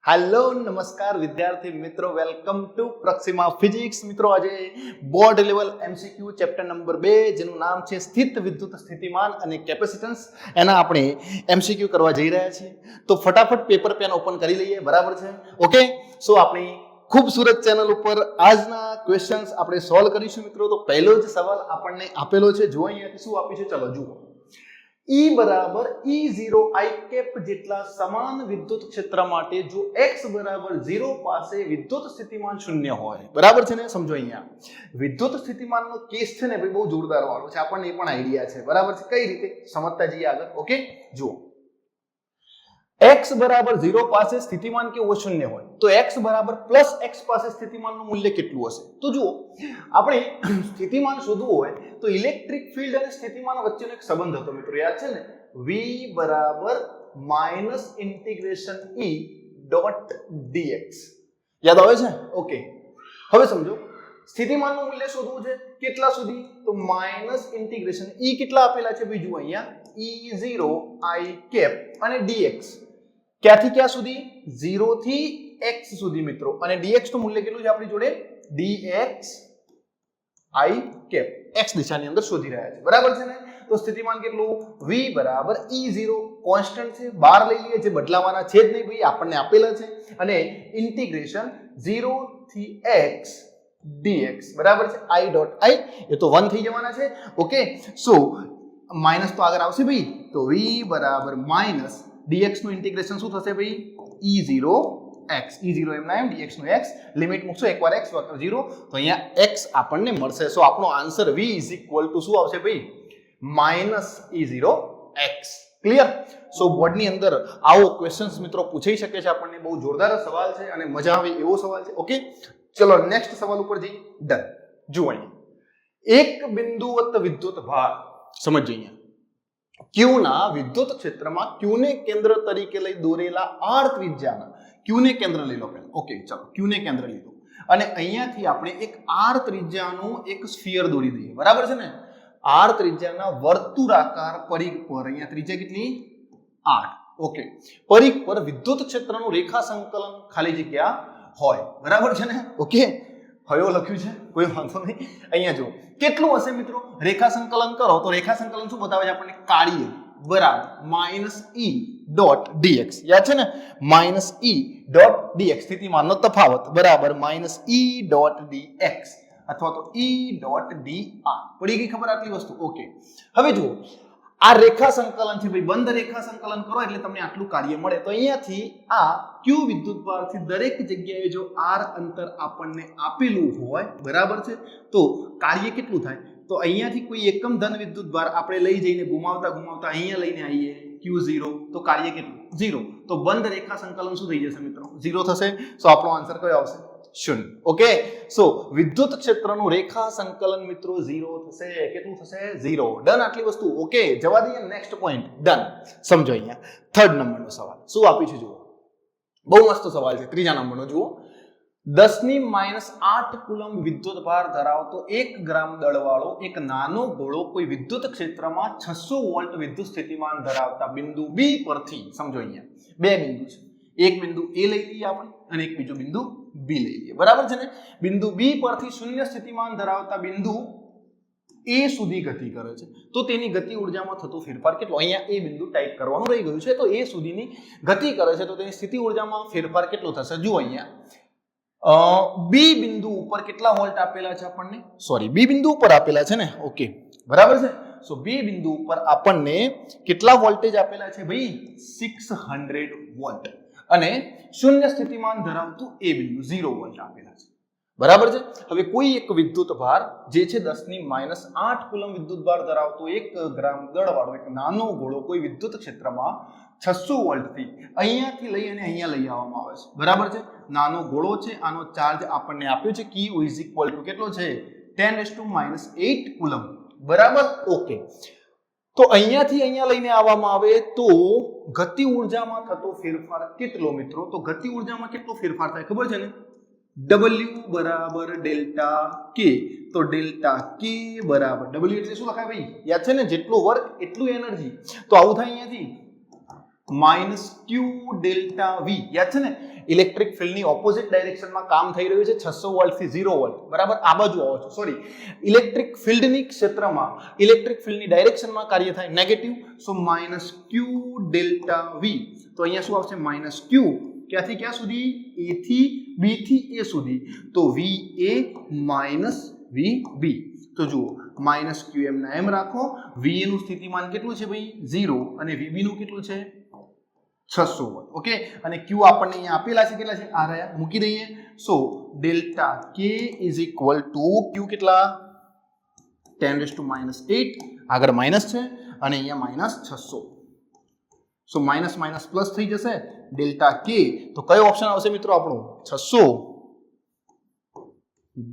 Hello નમસ્કાર વિદ્યાર્થી મિત્રો, વેલકમ ટુ પ્રોક્સિમા ફિઝિક્સ. મિત્રો આજે board level MCQ chapter number 2 જેનું નામ છે સ્થિત વિદ્યુત સ્થિતિમાન અને કેપેસિટન્સ, એના આપણે એમસીક્યુ કરવા જઈ રહ્યા છીએ. તો ફટાફટ પેપર પેન ઓપન કરી લઈએ, બરાબર છે? ઓકે, સો આપણી ખૂબસૂરત ચેનલ ઉપર આજના ક્વેશ્ચન્સ આપણે સોલ્વ કરીશું મિત્રો. તો પહેલો જ સવાલ આપણને આપેલો છે, જો અહીંયાથી શું આપ્યું છે, ચલો જુઓ. E બરાબર E0 I કેપ જેટલા સમાન વિદ્યુત ક્ષેત્ર માટે જો x બરાબર 0 પાસે વિદ્યુત સ્થિતિમાન શૂન્ય હોય, બરાબર છે ને? સમજો અહીંયા વિદ્યુત સ્થિતિમાનનો કેસ છે ને ભાઈ, બહુ જોરદાર વાળો છે, આપણને એ પણ આઈડિયા છે, બરાબર છે? કઈ રીતે સમજતા જઈએ આગળ. ઓકે, જુઓ, x બરાબર 0 પાસે સ્થિતિમાન કેવું શૂન્ય હોય, તો x બરાબર પ્લસ x પાસે સ્થિતિમાનનું મૂલ્ય કેટલું હશે? તો જુઓ, આપણે સ્થિતિમાન શોધવું હોય તો ઇલેક્ટ્રિક ફિલ્ડ અને સ્થિતિમાન વચ્ચેનો એક સંબંધ હતો મિત્રો, યાદ છે ને? v બરાબર minus integration E dot dx. યાદ આવે છે? ઓકે, હવે સમજો, સ્થિતિમાનનું મૂલ્ય શોધવું છે કેટલા સુધી, તો માઇનસ ઇન્ટિગ્રેશન E કેટલા આપેલા છે ભાઈ, જુઓ અહીંયા E0 I કેપ અને dx ક્યાંથી ક્યાં સુધી? 0 થી x સુધી મિત્રો, અને dx નું મૂલ્ય કેટલું છે આપણી જોડે? dx I કેપ x દિશાની અંદર શોધી રહ્યા છે, બરાબર છે ને? તો સ્થિતિમાન કેટલું? v બરાબર E0 કોન્સ્ટન્ટ છે, બહાર લઈ લઈએ, જે બદલાવાના છે જ નહીં ભાઈ, આપણને આપેલા છે, અને ઇન્ટિગ્રેશન 0 થી x dx, બરાબર છે? I ડોટ I એ તો 1 થઈ જવાના છે. ઓકે, સો માઇનસ તો આગળ આવશે ભાઈ, તો v બરાબર માઇનસ dx નું ઇન્ટિગ્રેશન શું થશે ભાઈ? E0 x, E0 એમના એમ, dx નું x, લિમિટ મૂકશો એકવાર x વખત 0, તો અહીંયા x આપણને મળશે. સો આપણો answer v is equal two શું આવશે ભાઈ? Minus E0 x. ક્લિયર? સો બોર્ડની અંદર આવો ક્વેશ્ચન્સ મિત્રો પૂછાઈ શકે છે આપણને, બહુ જોરદાર સવાલ છે અને મજા આવે એવો સવાલ છે. ઓકે, ચલો નેક્સ્ટ સવાલ ઉપર જઈએ. ડન. જુઓ અહીંયા એક બિંદુવત વિદ્યુત ભાર, સમજો અહીંયા Q ના વિદ્યુત ક્ષેત્રમાં Q ને કેન્દ્ર તરીકે લઈ દોરેલા r ત્રિજ્યાના, Q ને કેન્દ્ર લઈ લો પહેલા. ઓકે, ચલો Q ને કેન્દ્ર લીધો, અને અહીંયાથી આપણે એક r ત્રિજ્યાનું એક સ્ફિયર દોરી દઈએ, બરાબર છે ને? r ત્રિજ્યાના વર્તુળાકાર પરિઘ પર, અહીંયા ત્રિજ્યા કેટલી? 8. ઓકે, પરિઘ પર વિદ્યુત ક્ષેત્રનું રેખા સંકલન ખાલી જગ્યા હોય, બરાબર છે ને? ઓકે, હયો લખ્યું છે, કોઈ વાંધો નહીં. અહીંયા જો કેટલું હશે મિત્રો, રેખા સંકલન કરો તો રેખા સંકલન શું બતાવે છે આપણને? કાર્ય બરાબર માઇનસ E ડોટ dx. યાદ છે ને? માઇનસ E ડોટ dx, સ્થિતિમાનનો તફાવત, બરાબર માઇનસ E ડોટ dx અથવા તો E ડોટ dr. પડી ગઈ ખબર આટલી વસ્તુ? ઓકે, હવે જુઓ, આ રેખા સંકલન છે ભાઈ, બંધ રેખા સંકલન કરો એટલે તમને આટલું કાર્ય મળે. તો અહીંયાથી આ Q વિદ્યુતભારથી દરેક જગ્યાએ જો r અંતર આપણને આપેલું હોય, બરાબર છે, તો કાર્ય કેટલું થાય? તો અહીંયાથી કોઈ એકમ ધન વિદ્યુતભાર આપણે લઈ જઈને ઘુમાવતા ઘુમાવતા અહીંયા લઈને આવીએ Q0, તો કાર્ય કેટલું? 0. તો બંધ રેખા સંકલન શું થઈ જશે મિત્રો? 0 થશે. સો આપણો આન્સર કયો આવશે? શૂન્ય. ઓકે, સો વિદ્યુત ક્ષેત્રનું રેખા સંકલન મિત્રો 0 થશે. કેટલું થશે? 0. ડન. આટલી વસ્તુ. ઓકે, જવા દઈએ નેક્સ્ટ પોઈન્ટ. ડન. સમજો અહીંયા થર્ડ નંબરનો સવાલ શું આપ્યું છે, જુઓ, બહુ મસ્ત સવાલ છે. ત્રીજા નંબરનો જુઓ, 10⁻8 કુલમ્બ વિદ્યુત ભાર ધરાવતો 1 ગ્રામ દળવાળો એક નાનો ગોળો કોઈ વિદ્યુત ક્ષેત્રમાં 600 વોલ્ટ વિદ્યુત સ્થિતિમાન ધરાવતા બિંદુ B પરથી, સમજો અહીંયા બે બિંદુ છે, એક બિંદુ A લઈ લઈએ આપણે અને એક બીજું બિંદુ B લઈ લઈએ, બરાબર છે ને? બિંદુ B પરથી શૂન્ય સ્થિતિમાન ધરાવતા બિંદુ A સુધી ગતિ કરે છે, તો તેની ગતિ ઉર્જામાં થતો ફેરફાર કેટલો? અહીંયા A બિંદુ ટાઈપ કરવાનું રહી ગયું છે, તો A સુધીની ગતિ કરે છે, તો તેની સ્થિતિ ઉર્જામાં ફેરફાર કેટલો થશે? જુઓ અહીંયા B બિંદુ ઉપર કેટલા વોલ્ટ આપેલા છે આપણને? સોરી, B બિંદુ ઉપર આપેલા છે ને? ઓકે, બરાબર છે. સો B બિંદુ ઉપર આપણને કેટલા વોલ્ટેજ આપેલા છે ભાઈ? 600 વોલ્ટ, અને શૂન્ય સ્થિતિમાન ધરાવતું A બિંદુ 0 વોલ્ટ આપેલા છે, બરાબર છે. હવે કોઈ એક વિદ્યુત ભાર જે છે 10⁻8 કુલમ્બ વિદ્યુત ભાર ધરાવતો 1 ગ્રામ દળવાળો એક નાનો ગોળો કોઈ વિદ્યુત ક્ષેત્રમાં 600 વોલ્ટથી અહીંયાથી લઈ અને અહીંયા લઈ આવવામાં આવે છે, બરાબર છે. નાનો ગોળો છે, આનો ચાર્જ આપણને આપ્યો છે Q ઇઝ ઇક્વલ ટુ કેટલો છે? 10⁻8 કુલમ્બ, બરાબર. ઓકે, તો અહીંયાથી અહીંયા લઈને આવવામાં આવે તો ગતિ ઉર્જામાં થતો ફેરફાર કેટલો મિત્રો? તો ગતિ ઉર્જામાં કેટલો ફેરફાર થાય ખબર છે ને? W બરાબર ડેલ્ટા K. તો ડેલ્ટા K બરાબર W એટલે શું લખાય ભાઈ? યાદ છે ને? જેટલું વર્ક એટલું એનર્જી. તો આવું થાય અહીંયાથી -Q ડેલ્ટા V. યાદ છે ને? ઇલેક્ટ્રિક ફિલ્ડની ઓપોઝિટ ડાયરેક્શનમાં કામ થઈ રહ્યું છે 600 વોલ્ટથી 0 વોલ્ટ, બરાબર આ બાજુ આવો છો, સોરી ઇલેક્ટ્રિક ફિલ્ડની ક્ષેત્રમાં ઇલેક્ટ્રિક ફિલ્ડની ડાયરેક્શનમાં કાર્ય થાય નેગેટિવ, સો માઇનસ ક્યુ ડેલ્ટા વી, તો અહીંયા શું આવશે માઇનસ ક્યુ, ક્યાંથી ક્યાં સુધી, એ થી બી થી એ સુધી, તો વી એ માઇનસ વી બી, તો જુઓ માઇનસ ક્યુ એમ ના એમ રાખો, વી એ નું સ્થિતિમાન કેટલું છે ભાઈ 0 અને વીબી નું કેટલું છે 600 વોલ્ટ, ઓકે, અને ક્યુ આપણને અહીંયા આપેલા છે કેટલા છે આ રહ્યા, મૂકી દઈએ, સો ડેલ્ટા કે ઇઝ ઇક્વલ ટુ ક્યુ કેટલા 10⁻⁸, આગળ માઇનસ છે અને અહીંયા માઇનસ 600, સો માઇનસ માઇનસ પ્લસ થઈ જશે, ડેલ્ટા કે, તો કયો ઓપ્શન આવશે મિત્રો આપણો 600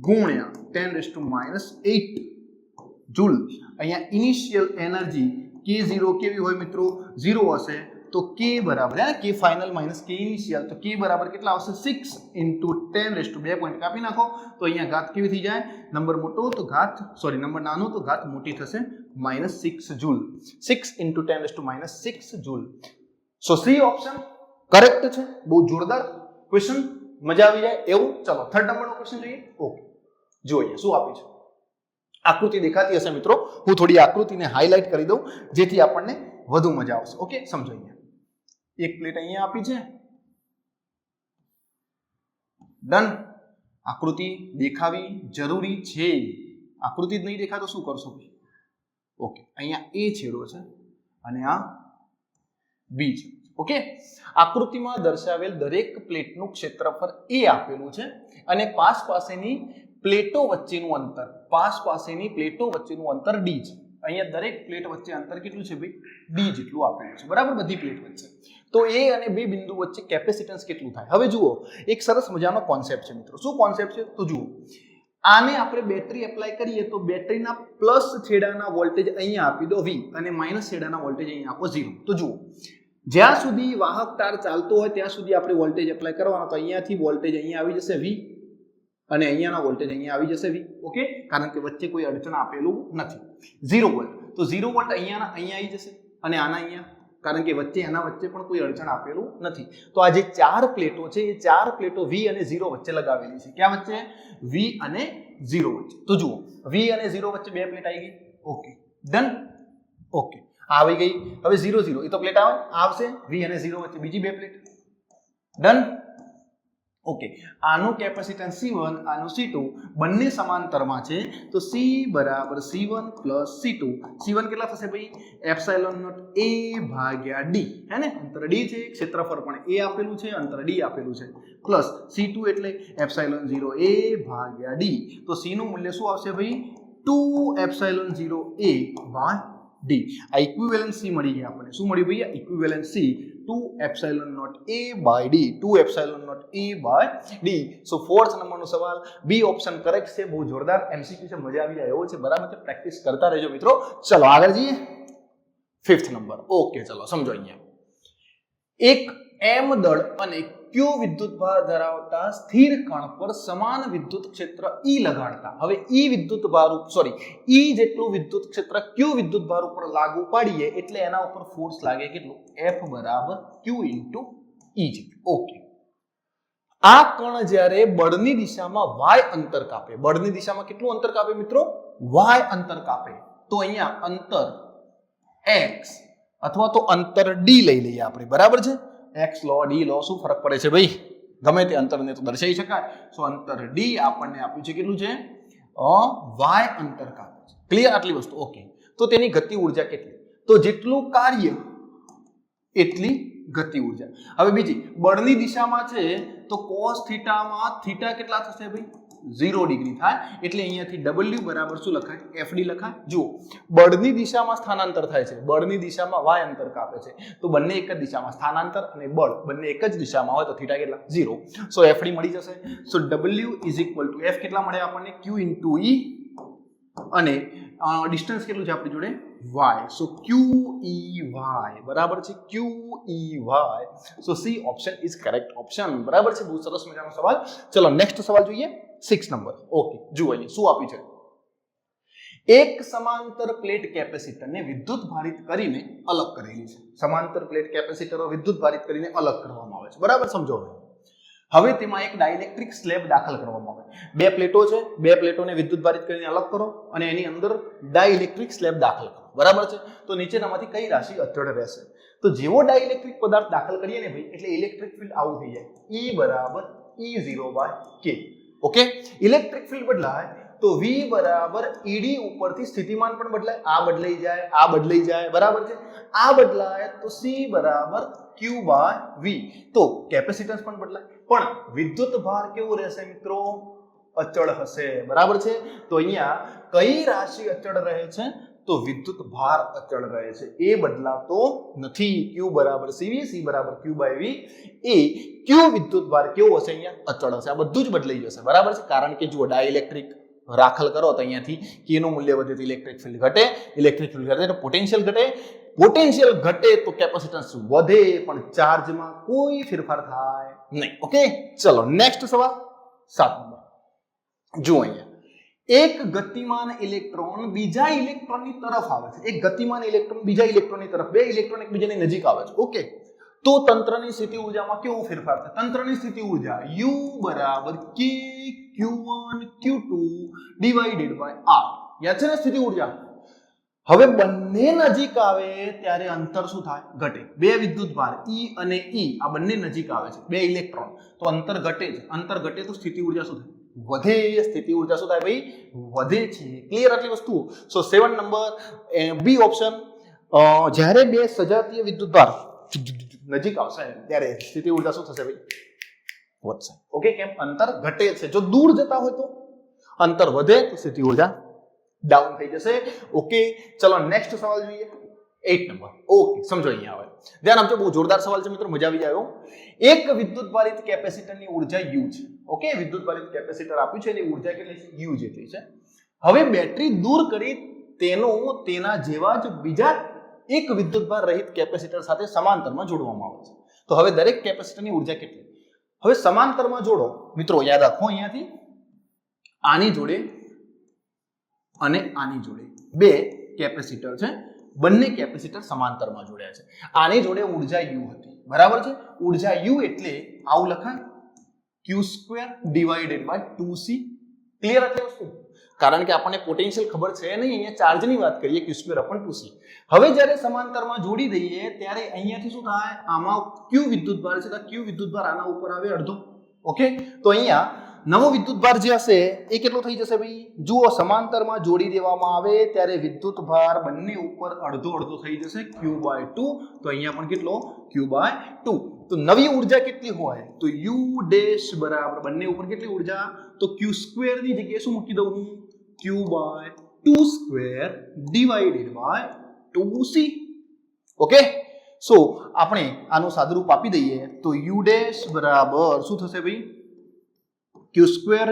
ગુણ્યા 10⁻⁸ જૂલ, અહીંયા ઇનિશિયલ એનર્જી K0 કેવી હોય મિત્રો 0 હશે, તો K બરાબર હે K final minus K initial, તો K બરાબર કેટલા આવશે 6 × 10⁻2 પોઈન્ટ કાપી નાખો, તો અહીંયા ઘાત કેવી થઈ જાય, નંબર મોટો તો ઘાત સોરી નંબર નાનો તો ઘાત મોટી થશે -6 જૂલ, 6 × 10⁻6 જૂલ, સો સી ઓપ્શન કરેક્ટ છે, બહુ જોરદાર ક્વેશ્ચન, મજા આવી જાય એવું. ચલો થર્ડ નંબરનો ક્વેશ્ચન જોઈએ. ઓકે જોઈએ શું આપ્યું છે, આકૃતિ દેખાતી હશે મિત્રો, હું થોડી આકૃતિને હાઇલાઇટ કરી દઉં જેથી આપણને વધુ મજા આવશે. ઓકે સમજો, અહીંયા એક પ્લેટ અહીંયા આપી છે, ડન, આકૃતિ દેખાવી જરૂરી છે, આકૃતિ જ નહીં દેખાય તો શું કરશો, ઓકે અહીંયા એ છેડો છે અને આ બી છે, ઓકે, આકૃતિમાં દર્શાવેલ દરેક પ્લેટનું ક્ષેત્રફળ એ આપેલું છે અને પાસ પાસેની પ્લેટો વચ્ચેનું અંતર, પાસ પાસેની પ્લેટો વચ્ચેનું અંતર ડી છે. અહીંયા દરેક પ્લેટ વચ્ચે અંતર કેટલું છે ભાઈ, ડી જેટલું આપેલું છે, બરાબર, બધી પ્લેટ વચ્ચે, તો એ અને બે બિંદુ વચ્ચે કેપેસિટન્સ કેટલું થાય. હવે જુઓ એક સરસ મજાનો કોન્સેપ્ટ છે મિત્રો, શું કોન્સેપ્ટ છે તો જુઓ, આને આપણે બેટરી એપ્લાય કરીએ તો બેટરીના પ્લસ છેડાના વોલ્ટેજ અહીંયા આપી દો V અને માઇનસ છેડાના વોલ્ટેજ અહીંયા આપો 0. તો જુઓ જ્યાં સુધી વાહક તાર ચાલતો હોય ત્યાં સુધી આપણે વોલ્ટેજ એપ્લાય કરવાનો, તો અહીંયાથી વોલ્ટેજ અહીંયા આવી જશે V અને અહીંયાનો વોલ્ટેજ અહીંયા આવી જશે V, ઓકે, કારણ કે વચ્ચે કોઈ અડચણ આપેલું નથી, 0 વોલ્ટ, તો 0 વોલ્ટ અહીંયા આવી જશે અને આના અહીંયા, કારણ કે વચ્ચે એના વચ્ચે પણ કોઈ અડચણ આપેલું નથી. તો આ જે ચાર પ્લેટો છે એ ચાર પ્લેટો V અને 0 વચ્ચે લગાવેલી છે, ક્યાં વચ્ચે, V અને 0 વચ્ચે. તો જુઓ V અને 0 વચ્ચે બે પ્લેટ આવી ગઈ, ઓકે ડન, ઓકે આવી ગઈ. હવે 0 0 એ તો પ્લેટ આવશે, V અને 0 વચ્ચે બીજી બે પ્લેટ, ડન, ઓકે, આનું કેપેસિટન્સ C1 આનું C2 બંને સમાંતરમાં છે, તો C બરાબર C1 પ્લસ C2, C1 કેટલા થશે ભાઈ ε0 A/d, હે ને, અંતર d છે, ક્ષેત્રફળ પણ A આપેલું છે, અંતર d આપેલું છે, પ્લસ C2 એટલે ε0 A/d, તો C નું મૂલ્ય શું આવશે ભાઈ 2ε0 A/d. આ ઇક્વિવેલન્સી મળી ગઈ આપણને, શું મળ્યું ભાઈ, ઇક્વિવેલન્સી 2ε0 A/d, 2ε0 A/d. સો ફોર્થ નંબરનો સવાલ બી ઓપ્શન કરેક્ટ છે, બહુ જોરદાર એમસીક્યુ છે, મજા આવી જાય એવો છે, બરાબર છે, પ્રેક્ટિસ કરતા રહેજો મિત્રો. ચલો આગળ જઈએ, ફિફ્થ નંબર. ઓકે ચલો સમજો, અહીંયા એક m દળ અને q વિદ્યુતભાર ધરાવતા સ્થિર કણ પર સમાન વિદ્યુત ક્ષેત્ર E લગાડતા, હવે E વિદ્યુતભાર E જેટલું વિદ્યુત ક્ષેત્ર q વિદ્યુતભાર ઉપર લાગુ પાડીએ એટલે એના ઉપર ફોર્સ લાગે કેટલું, F બરાબર q * E જેટલું. ઓકે, આ કણ જ્યારે બળની દિશામાં y અંતર કાપે, બળની દિશામાં કેટલું અંતર કાપે મિત્રો, y અંતર કાપે, તો અહીંયા અંતર x અથવા તો અંતર d લઈ લઈએ આપણે, બરાબર છે, x લો d લો, શું ફરક પડે છે ભાઈ, ગમે તે અંતરને તો દર્શાવી શકાય. સો અંતર d આપણને આપ્યું છે કેટલું છે, y અંતર કાપે છે, ક્લિયર આટલી વસ્તુ. ઓકે, તો તેની ગતિ ઉર્જા કેટલી, તો જેટલું કાર્ય એટલી ગતિ ઉર્જા. હવે બીજી બળની દિશામાં છે તો cos થીટામાં થીટા કેટલા થશે ભાઈ 0 ડિગ્રી થાય, એટલે અહીંયાથી w બરાબર શું લખાય, fd લખાય. જુઓ બળની દિશામાં સ્થાનાંતર થાય છે, બળની દિશામાં y અંતર કાપે છે, તો બંને એક જ દિશામાં, સ્થાનાંતર અને બળ બંને એક જ દિશામાં હોય તો થીટા કેટલા 0, સો fd મળી જશે. સો w = f કેટલા મળે આપણને, q * e અને ડિસ્ટન્સ કેટલું છે આપણી જોડે y, સો QEY બરાબર છે, QEY. So C option is correct option, બરાબર છે, બહુ સરસ મજાનો સવાલ. ચલો નેક્સ્ટ સવાલ જોઈએ, 6 નંબર. ઓકે જુઓ અહીંયા શું આપ્યું છે, એક સમાંતર પ્લેટ કેપેસિટરને વિદ્યુત ભારિત કરીને અલગ કરેલી છે, સમાંતર પ્લેટ કેપેસિટરો વિદ્યુત ભારિત કરીને અલગ કરવામાં આવે છે, બરાબર સમજો. હવે હવે તેમાં એક ડાઇલેક્ટ્રિક સ્લેબ દાખલ કરવામાં આવે. બે પ્લેટો છે, બે પ્લેટોને વિદ્યુતભારિત કરીને અલગ કરો અને એની અંદર ડાઇલેક્ટ્રિક સ્લેબ દાખલ કરો. બરાબર છે. તો નીચેનામાંથી કઈ રાશિ અચળ રહેશે? તો જેવો ડાઇલેક્ટ્રિક પદાર્થ દાખલ કરીએ ને ભાઈ એટલે ઇલેક્ટ્રિક ફિલ્ડ આવું થઈ જાય. E બરાબર E0/k. ઓકે, ઇલેક્ટ્રિક ફિલ્ડ બદલાય તો V બરાબર ED ઉપરથી સ્થિતિમાન પણ બદલાય, આ બદલાઈ જાય, આ બદલાઈ જાય. બરાબર છે. આ બદલાય તો C બરાબર Q/V. તો કેપેસિટન્સ પણ બદલાય, પણ વિદ્યુત ભાર કેવો રહેશે મિત્રો? અચળ હશે. બરાબર છે. તો અહીંયા કઈ રાશિ અચળ રહે છે? તો વિદ્યુત ભાર અચળ રહે છે, એ બદલાતો નથી. Q બરાબર CV, C બરાબર Q/V. એ Q વિદ્યુત ભાર કેવો હશે? અહીંયા અચળ હશે. આ બધું જ બદલાઈ જશે. બરાબર છે. કારણ કે જુઓ ડાઇલેક્ટ્રિક દાખલ કરો તો અહીંયાથી K નું મૂલ્ય વધે તો ઇલેક્ટ્રિક ફિલ્ડ ઘટે, ઇલેક્ટ્રિક ફિલ્ડ ઘટે તો પોટેન્શિયલ ઘટે, પોટેન્શિયલ ઘટે તો કેપેસિટન્સ વધે, પણ ચાર્જમાં કોઈ ફેરફાર થાય નહીં. ઓકે, ચલો નેક્સ્ટ સવાલ 7 નંબર. જુઓ અહીંયા એક ગતિમાન ઇલેક્ટ્રોન બીજા ઇલેક્ટ્રોનની તરફ આવે છે. એક ગતિમાન ઇલેક્ટ્રોન બીજા ઇલેક્ટ્રોનની તરફ, બે ઇલેક્ટ્રોન એકબીજાની નજીક આવે છે. ઓકે, તો તંત્રની સ્થિતિ ઊર્જામાં કેવો ફેરફાર થાય? તંત્રની સ્થિતિ ઊર્જા U બરાબર K Q1 Q2 divided by R. યાદ છે ને સ્થિતિ ઊર્જા? હવે બંને નજીક આવે ત્યારે અંતર શું થાય? ઘટે. બે વિદ્યુતભાર E અને E આ બંને નજીક આવે છે, બે ઇલેક્ટ્રોન, તો અંતર ઘટે છે. અંતર ઘટે તો સ્થિતિ ઊર્જા શું થાય? વધે. સ્થિતિ ઊર્જા શું થાય ભાઈ? વધે છે. ક્લિયર આટલી વસ્તુઓ? સો 7 નંબર બી ઓપ્શન. જ્યારે બે સજાતીય વિદ્યુતભાર નજીક આવશે ત્યારે સ્થિતિ ઊર્જા શું થશે ભાઈ? વધશે. ઓકે, કેમ? અંતર ઘટે છે. જો દૂર જતા હોય તો અંતર વધે તો સ્થિતિ ઊર્જા ડાઉન થઈ જશે. ઓકે, ચલો નેક્સ્ટ સવાલ જોઈએ. 8 નંબર. ઓકે, સમજો અહીંયા આવે. ધ્યાન આપજો, બહુ જોરદાર સવાલ છે મિત્રો, મજા આવી જાય. એક વિદ્યુતભારિત કેપેસિટરની ઊર્જા U છે. ઓકે, વિદ્યુતભારિત કેપેસિટર આપ્યું છે, એની ઊર્જા કેટલી છે? U જેટલી છે. હવે બેટરી દૂર કરી તેના જેવા જ બીજા એક વિદ્યુતભાર રહિત કેપેસિટર સાથે સમાંતરમાં જોડવામાં આવે છે. તો હવે દરેક કેપેસિટરની ઊર્જા કેટલી? હવે સમાંતરમાં જોડો મિત્રો, યાદ રાખો અહીંયાથી આની જોડે અને આની જોડે બે કેપેસિટર છે, બંને કેપેસિટર સમાંતરમાં જોડ્યા છે. આની જોડે ઊર્જા U હતી. બરાબર છે. ઊર્જા U એટલે આવું લખાય Q² divided by 2C. Clear એટલે વસ્તુ? કારણ કે આપણને પોટેન્શિયલ ખબર છે નહીં, અહીંયા ચાર્જની વાત કરીએ Q²/2C. હવે જ્યારે સમાંતરમાં જોડી દઈએ ત્યારે અહીંયાથી શું થાય? આમાં Q વિદ્યુતભાર છે, તો Q વિદ્યુતભાર આના ઉપર આવે અડધો. ઓકે, તો અહીંયા નવો વિદ્યુતભાર જે હશે એ કેટલો થઈ જશે ભાઈ? જુઓ, સમાંતરમાં જોડી દેવામાં આવે ત્યારે વિદ્યુતભાર બંને ઉપર અડધો અડધો થઈ જશે, Q/2. તો અહીંયા પણ કેટલો? Q/2. તો નવી ઊર્જા કેટલી હોય? તો U ડેશ બરાબર બંને ઉપર કેટલી ઊર્જા? તો Q² ની જગ્યાએ શું મૂકી દઉં હું? Q/2² divided by 2C. Okay, સો આપણે આનું સાદુરૂપ આપી દઈએ તો U ડેશ બરાબર શું થશે ભાઈ? Q²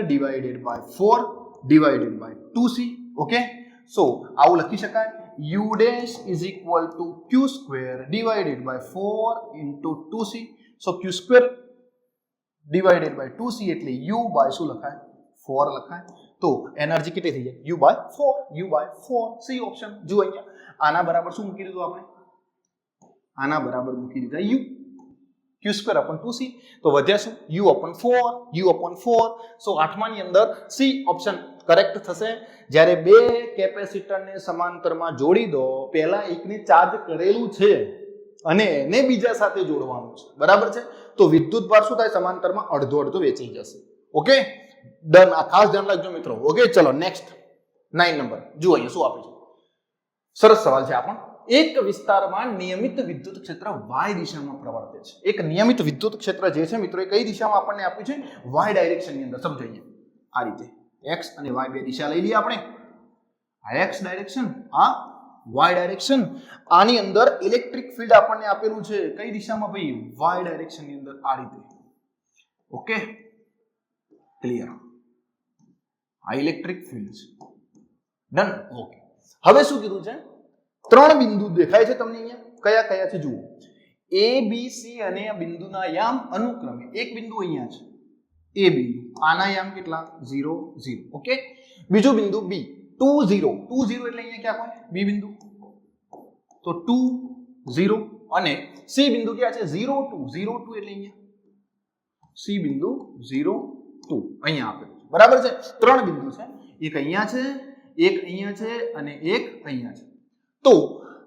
divided by 4 divided by 2C. Okay, so આવું લખી શકાય. U dash is equal to Q² divided by 4 into 2C. So Q² divided by 2C એટલે U બાય શું લખાય? 4 લખાય. તો એનર્જી કેટલી થઈ જાય? U/4. C option. જુઓ અહીંયા આના બરાબર શું મૂકી દીધું આપણે? આના બરાબર મૂકી દીધા U. Q²/2C. તો વધ્યા શું? U/4. સો 8માની અંદર સી ઓપ્શન કરેક્ટ થશે. જ્યારે બે કેપેસિટરને સમાંતરમાં જોડી દો, પહેલા એકને ચાર્જ કરેલું છે અને એને બીજા સાથે જોડવાનું છે. બરાબર છે. તો વિદ્યુતભાર શું થાય? સમાંતરમાં અડધો અડધો વેચાઈ જશે. Okay, done. આ ખાસ ધ્યાન રાખજો મિત્રો. ઓકે, ચલો નેક્સ્ટ 9 નંબર. જુઓ અહીંયા શું આપે છે. સરસ સવાલ છે આ પણ. એક વિસ્તારમાં નિયમિત વિદ્યુત ક્ષેત્ર y દિશામાં પ્રવર્તે છે. એક નિયમિત વિદ્યુત ક્ષેત્ર જે છે મિત્રો, એ કઈ દિશામાં આપણને આપ્યું છે? y ડાયરેક્શનની અંદર. સમજો અહીંયા આ રીતે x અને y બે દિશા લઈ લઈએ આપણે. આ x ડાયરેક્શન, આ y ડાયરેક્શન. આની અંદર ઇલેક્ટ્રિક ફિલ્ડ આપણને આપેલું છે કઈ દિશામાં ભાઈ? y ડાયરેક્શનની અંદર આ રીતે. Okay, clear? આ ઇલેક્ટ્રિક ફિલ્ડ છે. ડન. ઓકે, હવે શું કીધું છે? 3 બિંદુ દેખાય છે તમને અહીંયા. કયા કયા છે જુઓ. A B C અને આ બિંદુના યામ અનુક્રમે એક બિંદુ અહીંયા છે, A બિંદુ. આના યામ કેટલા? 0 0. ઓકે, બીજું બિંદુ B 2 0 2 0 એટલે અહીંયા ક્યાં કોઈ B બિંદુ, તો 2 0. અને C બિંદુ ક્યાં છે? 0 2 0 2 એટલે અહીંયા સી બિંદુ 0 2 અહીંયા આપેલું છે બરાબર છે 3 બિંદુ છે એક અહીંયા છે એક અહીંયા છે અને એક અહીંયા છે તો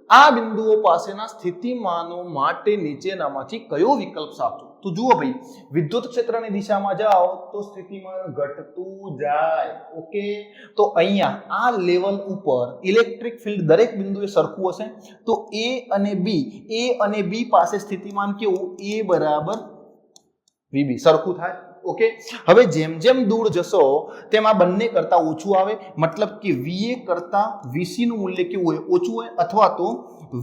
આ બિંદુઓ પાસેના સ્થિતિમાનો માટે નીચેનામાંથી કયો વિકલ્પ સાચો તો જુઓ ભાઈ વિદ્યુત ક્ષેત્રની દિશામાં જાઓ તો સ્થિતિમાન ઘટતું જાય ઓકે તો અહીંયા આ લેવલ ઉપર ઇલેક્ટ્રિક ફિલ્ડ દરેક બિંદુએ સરખું હશે તો A અને B પાસે સ્થિતિમાન કેવું A બરાબર VB સરખું થાય ઓકે હવે જેમ જેમ દૂર જશો તેમ આ બંને કરતા ઓછું આવે મતલબ કે VA કરતા VC નું મૂલ્ય કેવું હોય ઓછું હોય અથવા તો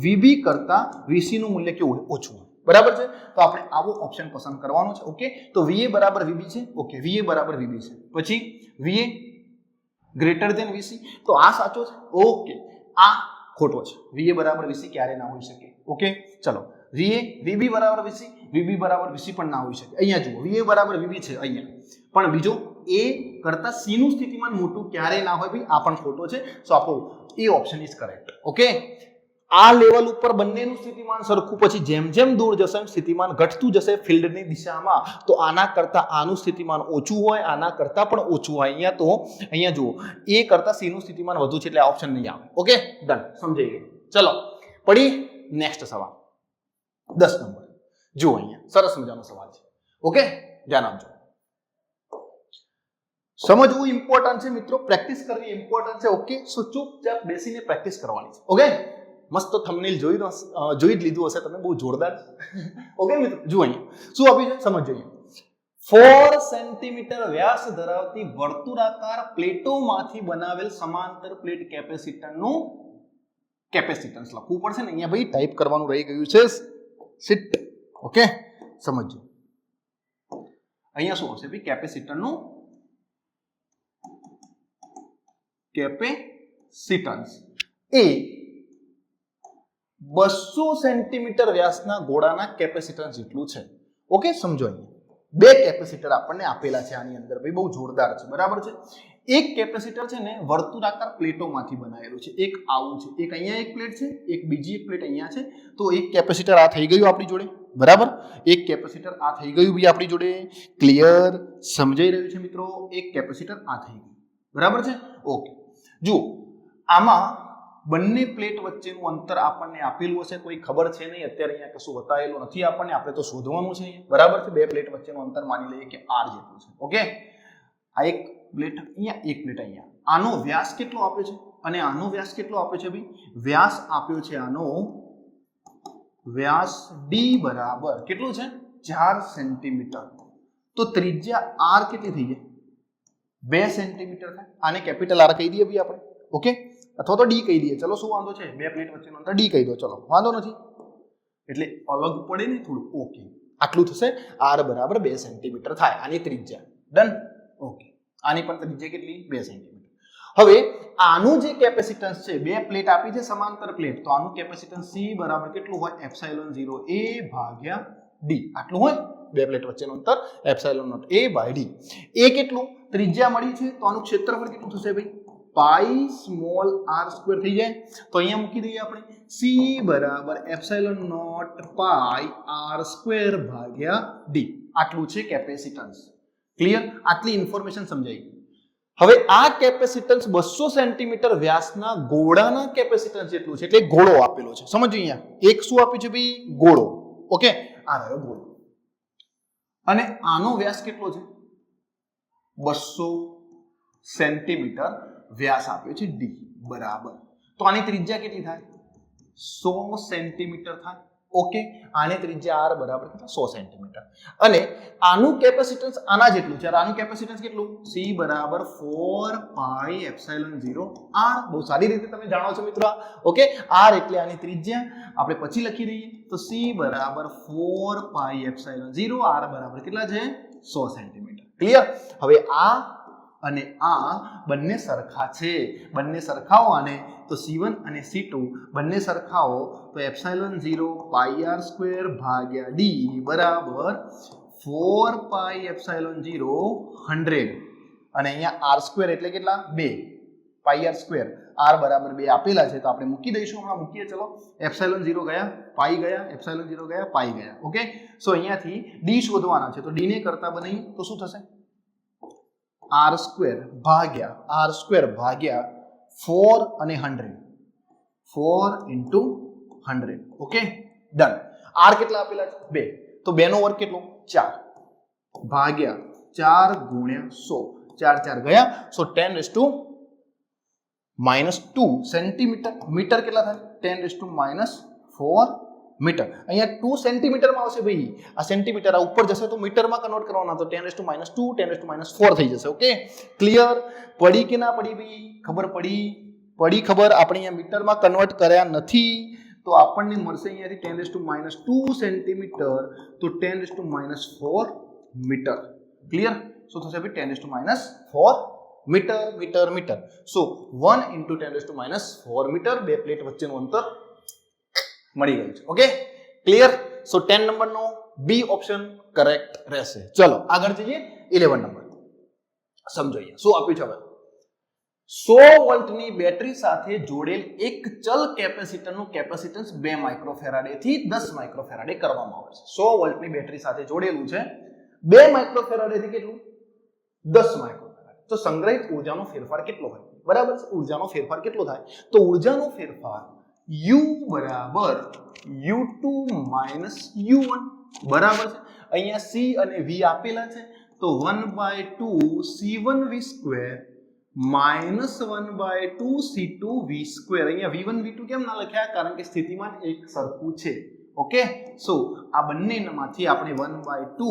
VB કરતા VC નું મૂલ્ય કેવું હોય ઓછું હોય બરાબર છે તો આપણે આવો ઓપ્શન પસંદ કરવાનો છે ઓકે તો VA બરાબર VB છે ઓકે VA બરાબર VB છે પછી VA ગ્રેટર ધેન VC તો આ સાચો છે ઓકે આ ખોટો છે VA બરાબર VC ક્યારે ના હોઈ શકે ઓકે ચલો VB બરાબર VC VB બરાબર VC પણ ના હોઈ શકે અહીંયા જુઓ VA બરાબર VB છે અહીંયા પણ બીજો A કરતા C નું સ્થિતિમાન મોટું ક્યારે ના હોય ભાઈ આ પણ ખોટો છે સો આપણો A option is correct okay આ લેવલ ઉપર બંનેનું સ્થિતિમાન સરખું પછી જેમ જેમ દૂર જશે એમ સ્થિતિમાન ઘટતું જશે ફિલ્ડની દિશામાં તો આના કરતા આનું સ્થિતિમાન ઓછું હોય આના કરતા પણ ઓછું હોય અહીંયા જુઓ A કરતા C નું સ્થિતિમાન વધુ છે એટલે આ ઓપ્શન નહીં આવે ઓકે ડન સમજાઈ ગયું ચલો પડી નેક્સ્ટ સવાલ 10 નંબર જુઓ અહીંયા સરસ મજાનો સવાલ છે ઓકે ધ્યાન આપજો સમજવું ઇમ્પોર્ટન્ટ છે મિત્રો પ્રેક્ટિસ કરવી ઇમ્પોર્ટન્ટ છે ઓકે સો ચૂપચાપ બેસીને પ્રેક્ટિસ કરવાની છે ઓકે મસ્ત થંબનેલ જોઈ જ લીધું હશે તમે બહુ જોરદાર ઓકે મિત્રો જુઓ અહીંયા શું આપ્યું છે સમજ જોઈએ 4 સેન્ટીમીટર વ્યાસ ધરાવતી વર્તુળાકાર પ્લેટોમાંથી બનાવેલ સમાંતર પ્લેટ કેપેસિટરનું કેપેસિટન્સ લખવું પડશે ને અહીંયા ભાઈ ટાઈપ કરવાનું રહી ગયું છે સિટ ઓકે સમજો અહીંયા શું હશે ભાઈ કેપેસિટરનું કેપેસિટન્સ એ 200 સેન્ટીમીટર વ્યાસના ગોળાના કેપેસિટન્સ જેટલું છે ઓકે સમજો અહીંયા બે કેપેસિટર આપણને આપેલા છે આની અંદર ભાઈ બહુ જોરદાર છે બરાબર છે એક કેપેસિટર છે ને વર્તુળાકાર પ્લેટોમાંથી બનાવેલું છે એક આવું છે એક અહીંયા એક પ્લેટ છે એક બીજી એક પ્લેટ અહીંયા છે તો એક કેપેસિટર આ થઈ ગયું આપણી જોડે બરાબર એક કેપેસિટર આ થઈ ગયું ભાઈ આપણી જોડે ક્લિયર સમજાઈ રહ્યું છે મિત્રો એક કેપેસિટર આ થઈ ગયું બરાબર છે ઓકે જુઓ આમાં બંને પ્લેટ વચ્ચેનું અંતર આપણને આપેલું હશે કોઈ ખબર છે નહીં અત્યારે અહીંયા કશું બતાવેલું નથી આપણને આપણે તો શોધવાનું છે બરાબર છે બે પ્લેટ વચ્ચેનું અંતર માની લઈએ કે r જેટલું છે ઓકે આ એક પ્લેટ અહીંયા એક પ્લેટ અહીંયા આનો વ્યાસ કેટલો આપ્યો છે અને આનો વ્યાસ કેટલો આપ્યો છે ભાઈ વ્યાસ આપ્યો છે આનો વ્યાસ d બરાબર કેટલું છે 4 સેન્ટીમીટર તો ત્રિજ્યા r કેટલી થઈ જાય 2 સેન્ટીમીટર થાય આને કેપિટલ r કહી દઈએ ભાઈ આપણે ઓકે અથવા તો d કહી દઈએ ચલો શું વાંધો છે બે પ્લેટ વચ્ચેનું અંતર d કહી દો ચલો વાંધો નથી એટલે અલગ પડે ને થોડું ઓકે આટલું થશે r બરાબર 2 સેન્ટીમીટર થાય આની ત્રિજ્યા ડન ઓકે આની પણ ત્રિજ્યા કેટલી 2 સેન્ટીમીટર હવે આનું જે કેપેસિટન્સ છે બે પ્લેટ આપી છે સમાંતર પ્લેટ તો આનું કેપેસિટન્સ c બરાબર કેટલું હોય એપ્સિલોન 0 a ભાગ્યા d આટલું હોય બે પ્લેટ વચ્ચેનું અંતર epsilon naught a by d a કેટલું ત્રિજ્યા મળી છે તો આનું ક્ષેત્રફળ કેટલું થશે ભાઈ પાઈ સ્મોલ r સ્ક્વેર થઈ જાય તો અહીંયા મૂકી દઈએ આપણે c બરાબર epsilon naught pi r square ભાગ્યા d આટલું છે કેપેસિટન્સ ક્લિયર આટલી ઇન્ફોર્મેશન સમજાઈ હવે આ કેપેસિટન્સ 200 સેન્ટીમીટર વ્યાસના ગોળાના કેપેસિટન્સ જેટલું છે એટલે ગોળો આપેલો છે સમજો અહીંયા એક શું આપ્યું છે ભાઈ ગોળો ઓકે આ રહ્યો ગોળો અને આનો વ્યાસ કેટલો છે 200 સેન્ટીમીટર વ્યાસ આપ્યો છે d બરાબર તો આની ત્રિજ્યા કેટલી થાય 100 સેન્ટીમીટર થાય ઓકે આની ત્રિજ્યા r બરાબર કેટલા 100 સેન્ટીમીટર અને આનું કેપેસિટન્સ આના જેટલું છે આનું કેપેસિટન્સ કેટલું c બરાબર 4 પાઈ એપ્સિલોન 0 r બહુ સારી રીતે તમે જાણો છો મિત્રો ઓકે r એટલે આની ત્રિજ્યા આપણે પછી લખી દઈએ તો c બરાબર 4 પાઈ એપ્સિલોન 0 r બરાબર કેટલા છે 100 સેન્ટીમીટર ક્લિયર હવે આ અને આ બંને સરખા છે બંને સરખાઓ આને તો c1 અને c2 બંને સરખાઓ તો એપ્સિલોન 0 પાઈ r સ્ક્વેર ભાગ્યા d બરાબર 4 પાઈ એપ્સિલોન 0 100 અને અહીંયા r સ્ક્વેર એટલે કેટલા 2 પાઈ આર સ્ક્વેર આર બરાબર 2 આપેલા છે તો આપણે મૂકી દઈશું. હમણાં મૂકીએ. ચલો એપ્સિલોન 0 ગયા, પાઈ ગયા, એપ્સિલોન 0 ગયા, પાઈ ગયા. ઓકે, સો અહીંયાથી ડી શોધવાના છે તો ડી ને કરતા બનાવી તો શું થશે? આર સ્ક્વેર ભાગ્યા 4 અને 100. 4 into 100. Okay, done. આર કેટલા આપેલા છે? 2. તો 2 નો વર્ગ કેટલો? 4 ભાગ્યા 4 ગુણ્યા 100. 4 4 ગયા. સો 10⁻² સેન્ટીમીટર. મીટર કેટલા થાય? 10⁻4 મીટર. અહીંયા 2 સેન્ટીમીટરમાં આવશે ભાઈ. આ સેન્ટીમીટર આ ઉપર જશે તો મીટરમાં કન્વર્ટ કરવાના તો 10⁻², 10⁻4 થઈ જશે. Okay, clear? પડી કે ના પડી ભાઈ? ખબર પડી? પડી ખબર? આપણે અહીંયા મીટરમાં કન્વર્ટ કર્યા નથી તો આપણને મળશે અહીંયાથી 10⁻² સેન્ટીમીટર તો 10⁻4 મીટર. ક્લિયર? શું થશે ભાઈ? 10⁻4 મીટર. સો 1 into 10⁻4 મીટર. બે પ્લેટ વચ્ચેનું અંતર મળી ગયું છે. Okay, clear? સો 10 નંબરનો બી ઓપ્શન કરેક્ટ રહેશે. ચલો આગળ જઈએ. 11 નંબર સમજો. શું આપ્યું છે હવે? 100 વોલ્ટની બેટરી સાથે જોડેલ એક ચલ કેપેસિટરનું કેપેસિટન્સ 2 માઇક્રોફેરાડે થી 10 માઇક્રોફેરાડે કરવામાં આવે છે. 100 વોલ્ટની બેટરી સાથે જોડેલું છે 2 માઇક્રોફેરાડે થી કેટલું? 10 માઇક્રોફેરાડે. તો સંગ્રહિત ઉર્જાનો ફેરફાર કેટલો હોય? બરાબર છે. ઉર્જાનો ફેરફાર કેટલો થાય? તો ઉર્જાનો ફેરફાર U બરાબર U2 minus U1 બરાબર છે. અહીંયા C અને V આપેલા છે તો 1/2 C1V square minus 1/2 C2V square. અહીંયા V1 V2 કેમ ના લખ્યા? કારણ કે સ્થિતિમાન એક સરખું છે. ઓકે, સો આ બંનેમાંથી આપણે 1/2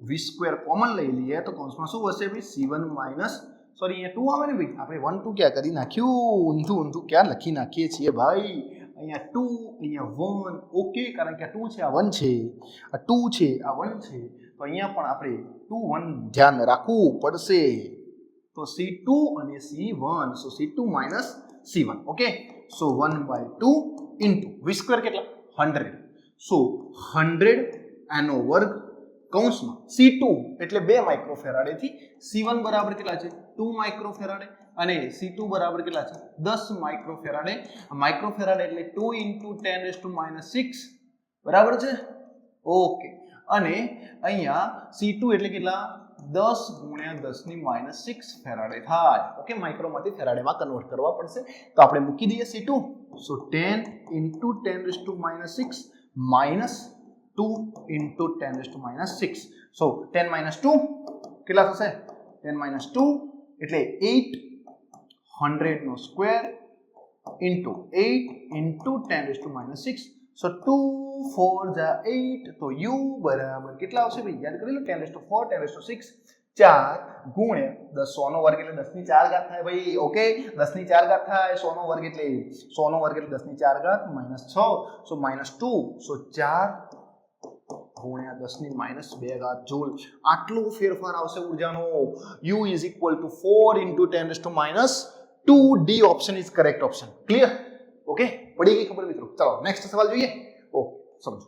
V square કોમન લઈ લઈએ તો કૌંસમાં શું હશે ભાઈ? C1 minus સોરી અહીંયા 2 આવે ને ભાઈ, આપણે 1 2 ક્યાં કરી નાખ્યું? ઊંધું ક્યાં લખી નાખીએ છીએ ભાઈ? અહીંયા 2, અહીંયા 1. ઓકે, કારણ કે આ 2 છે, આ 1 છે, આ 2 છે, આ 1 છે, તો અહીંયા પણ આપણે 2 1 ધ્યાન રાખવું પડશે. તો C2 અને C1, સો C2 minus C1. ઓકે, સો 1/2 into V square કેટલા? 100. સો 100 એનો વર્ગ કૌંસમાં C2 એટલે 2 માઇક્રોફેરાડે થી C1 બરાબર કેટલા છે? 2 માઇક્રોફેરાડે અને C2 બરાબર કેટલા છે? 10 માઇક્રોફેરાડે. માઇક્રોફેરાડે એટલે 2 into 10⁻6 બરાબર છે. ઓકે, અને અહીંયા C2 એટલે કેટલા? 10 ગુણ્યા 10⁻6 ફેરાડે થાય. ઓકે, માઇક્રોમાંથી ફેરાડેમાં કન્વર્ટ કરવા પડશે તો આપણે મૂકી દઈએ C2. સો 10 into 10⁻6 minus 2 into 10⁻6. સો 10 - 2 કેટલા થશે? 10 - 2 એટલે 8. 100 નો સ્ક્વેર into 8 into 10⁻6. સો 2 4 જા 8 તો U બરાબર કેટલા આવશે ભાઈ? યાદ કરી લો. 10⁻4 10⁻6 4 ગુણ્યા 100 નો વર્ગ એટલે 10 ની 4 ઘાત થાય ભાઈ. ઓકે, 10 ની 4 ઘાત થાય. 100 નો વર્ગ એટલે 10 ની 4 ઘાત -6. સો -2. સો 4 ગુણ્યા 10 ની -2 ઘાત જૂલ. આટલો ફેરફાર આવશે ઉર્જાનો. U is equal to 4 into 10⁻2. D option is correct option. Clear? Okay, પડી ગઈ ખબર મિત્રો? ચલો નેક્સ્ટ સવાલ જોઈએ. ઓકે, સમજો.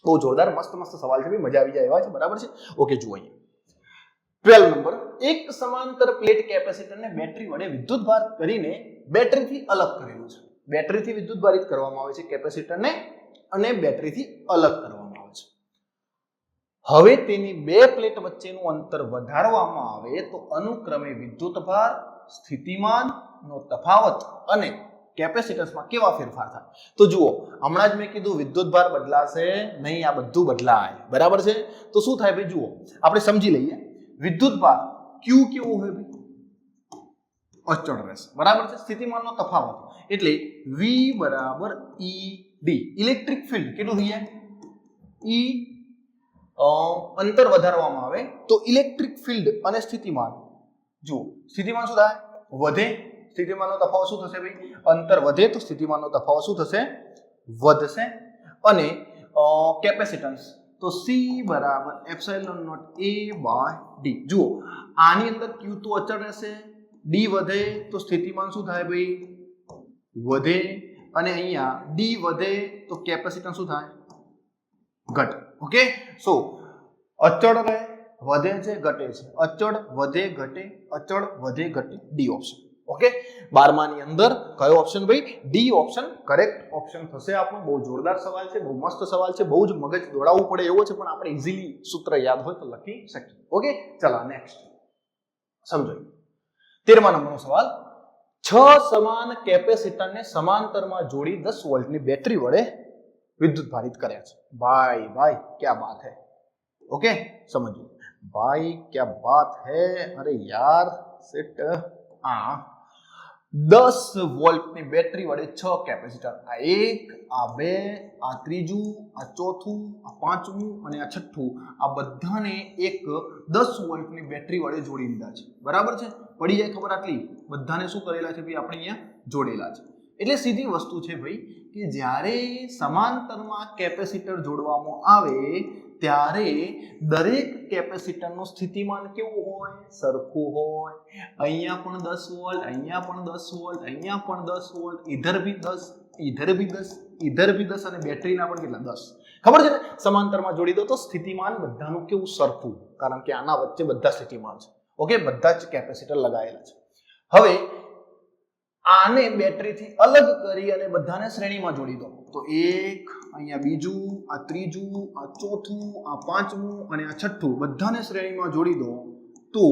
બહુ જોરદાર મસ્ત સવાલ છે, મજા આવી જાય એવા છે. બરાબર છે. ઓકે, જુઓ અહીંયા 12 નંબર. એક સમાંતર પ્લેટ કેપેસિટરને બેટરી વડે વિદ્યુતભાર કરીને બેટરીથી અલગ કરેલું છે. બેટરીથી વિદ્યુતભારિત કરવામાં આવે છે કેપેસિટરને અને બેટરીથી અલગ કરવામાં આવે છે. હવે તેની બે પ્લેટ વચ્ચેનું અંતર વધારવામાં આવે તો અનુક્રમે વિદ્યુતભાર, સ્થિતિમાનનો તફાવત અને કેપેસિટન્સમાં કેવા ફેરફાર થાય? તો જુઓ, હમણાં જ મેં કીધું વિદ્યુતભાર બદલાશે નહીં, આ બધું બદલાય. બરાબર છે. તો શું થાય ભાઈ? જુઓ, આપણે સમજી લઈએ. વિદ્યુતભાર Q કેવો હોય ભાઈ? અચળ રહેશે. બરાબર છે. સ્થિતિમાનનો તફાવત એટલે V બરાબર ED. ઇલેક્ટ્રિક ફિલ્ડ કેટલું થઈ જાય? E અંતર વધારવામાં આવે તો ઇલેક્ટ્રિક ફિલ્ડ અને સ્થિતિમાન, જુઓ સ્થિતિમાન શું થાય? વધે. સ્થિતિમાનનો તફાવત શું થશે ભાઈ? અંતર વધે તો સ્થિતિમાનનો તફાવત શું થશે? વધશે. અને કેપેસિટન્સ તો C બરાબર એપ્સિલોન નોટ A/D. જુઓ, આની અંદર Q તો અચળ રહેશે, D વધે તો સ્થિતિમાન શું થાય ભાઈ? વધે. અને અહીંયા D વધે તો કેપેસિટન્સ શું થાય? ઘટે. ઓકે, સો અચળ રહે, વધે છે, ઘટે છે, અચળ વધે ઘટે, અચળ વધે ઘટે, ડી ઓપ્શન. ઓકે 12 ની અંદર કયો ઓપ્શન ભાઈ ડી ઓપ્શન કરેક્ટ ઓપ્શન થશે આપણો બહુ જોરદાર સવાલ છે બહુ મસ્ત સવાલ છે બહુ જ મગજ દોડાવવું પડે એવો છે પણ આપણે ઇઝીલી સૂત્ર યાદ હોય તો લખી શકીએ ઓકે ચલો નેક્સ્ટ સમજો 13મા નંબરનો સવાલ 6 સમાન કેપેસિટરને સમાંતરમાં જોડી 10 વોલ્ટની બેટરી વડે विद्युत भारित કર્યા છે भाई क्या बात है ओके समझिए भाई क्या बात है अरे यार सेट 10 વોલ્ટની બેટરી વડે 6 કેપેસિટર આ એક આ બે આ ત્રીજું આ ચોથું આ પાંચમું અને આ છઠ્ઠું આ બધાને એક 10 વોલ્ટની બેટરી વડે જોડી દીધા છે બરાબર છે પડી જાય ખબર આટલી બધાને શું કરેલા છે ભાઈ આપણે અહીંયા જોડેલા છે એટલે સીધી વસ્તુ છે ભાઈ કે જ્યારે સમાંતરમાં કેપેસિટર જોડવામાં આવે ત્યારે દરેક કેપેસિટરનું સ્થિતિમાન કેવું હોય સરખું હોય અહીંયા પણ 10 વોલ્ટ અહીંયા પણ 10 વોલ્ટ અહીંયા પણ 10 વોલ્ટ इधर भी 10 इधर भी 10 इधर भी 10 અને બેટરીના પણ કેટલા 10 ખબર છે ને સમાંતરમાં જોડી દો તો સ્થિતિમાન બધાનું કેવું સરખું કારણ કે આના વચ્ચે બધા સ્થિતિમાન છે ઓકે બધા જ કેપેસિટર લગાવેલા છે હવે આને બેટરીથી અલગ કરી અને બધાને શ્રેણીમાં જોડી દો તો એક અહીંયા બીજું આ ત્રીજું આ ચોથું આ પાંચમું અને આ છઠ્ઠું બધાને શ્રેણીમાં જોડી દો તો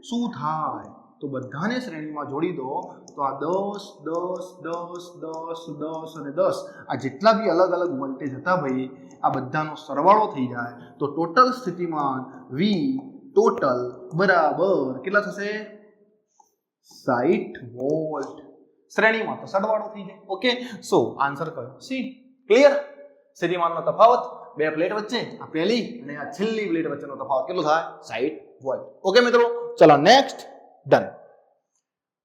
શું થાય તો બધાને શ્રેણીમાં જોડી દો તો આ 10 10 10 10 10 અને 10 આ જેટલા બી અલગ અલગ વોલ્ટેજ હતા ભાઈ આ બધાનો સરવાળો થઈ જાય તો ટોટલ સ્થિતિમાન V ટોટલ બરાબર કેટલા થશે 60 વોલ્ટ શ્રેણીમાં તો સરવાળો થઈ જાય ઓકે સો આન્સર કયો સી ક્લિયર સ્થિતિમાનનો તફાવત બે પ્લેટ વચ્ચે આ પહેલી અને આ છેલ્લી પ્લેટ વચ્ચેનો તફાવત કેટલો થાય 60 વોલ્ટ ઓકે મિત્રો ચલો નેક્સ્ટ ડન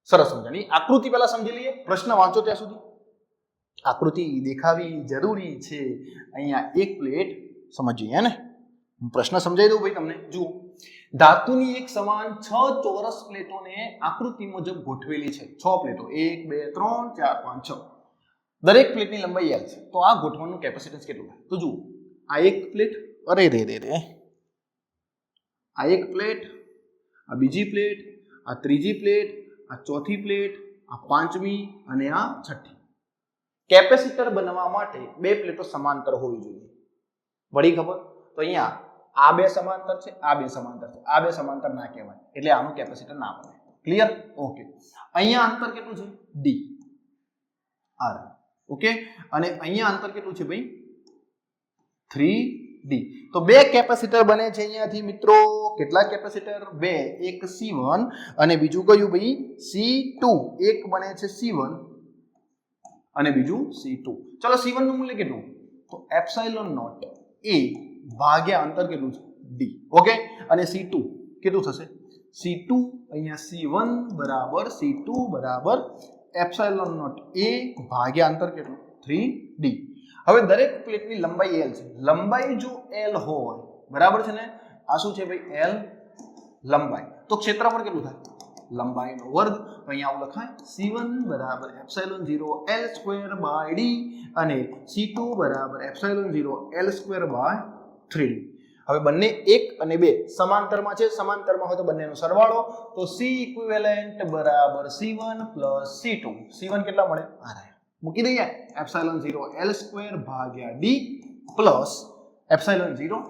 સરસ સમજાણી આકૃતિ પહેલા સમજી લઈએ પ્રશ્ન વાંચો ત્યાં સુધી આકૃતિ દેખાવી જરૂરી છે અહીંયા એક પ્લેટ સમજીએ હે ને પ્રશ્ન સમજાવી દઉં ભાઈ તમને જુઓ ધાતુની એક સમાન 6 ચોરસ પ્લેટોને આકૃતિ મુજબ ગોઠવેલી છે 6 પ્લેટો 1 2 3 4 5 6 દરેક પ્લેટની લંબાઈ L છે તો આ ગોઠવણનું કેપેસિટન્સ કેટલું થાય તો જુઓ આ એક પ્લેટ અરે રે આ એક પ્લેટ આ બીજી પ્લેટ આ ત્રીજી પ્લેટ આ ચોથી પ્લેટ આ પાંચમી અને આ છઠ્ઠી કેપેસિટર બનવા માટે બે પ્લેટો સમાંતર હોવી જોઈએ વળી ખબર તો અહીંયા આ બે સમાંતર છે આ બે સમાંતર છે આ બે સમાંતર ના કહેવાય એટલે આનું કેપેસિટર ના બને ક્લિયર ઓકે અહીંયા અંતર કેટલું છે d r ઓકે અને અહીંયા અંતર કેટલું છે ભાઈ 3d તો બે કેપેસિટર બને છે અહીંયાથી મિત્રો કેટલા કેપેસિટર બે એક C1 અને બીજું કયું ભાઈ C2 એક બને છે C1 અને બીજું C2 ચલો C1 નું મૂલ્ય કેટલું તો એપ્સિલોન નોટ a ભાગ્યા અંતર કેટલું છે d ઓકે અને C2 કેટલું થશે C2 અહીંયા C1 બરાબર C2 બરાબર એપ્સિલોન નોટ a ભાગ્યા અંતર કેટલું 3d હવે દરેક પ્લેટની લંબાઈ L છે લંબાઈ જો L હોય બરાબર છે ને આ શું છે ભાઈ L લંબાઈ તો ક્ષેત્રફળ કેટલું થાય લંબાઈનો વર્ગ તો અહીંયા આવું લખાય C1 બરાબર epsilon 0 L square by d અને C2 બરાબર epsilon 0 L square by 3d હવે બંને 1 અને 2 સમાંતરમાં છે સમાંતરમાં હોય તો બંનેનો સરવાળો તો C ઇક્વિવેલન્ટ બરાબર C1 C2 C1 કેટલા મળે આ રહ્યા મૂકી દઈએ એપ્સિલોન 0 L સ્ક્વેર ભાગ્યા d plus epsilon 0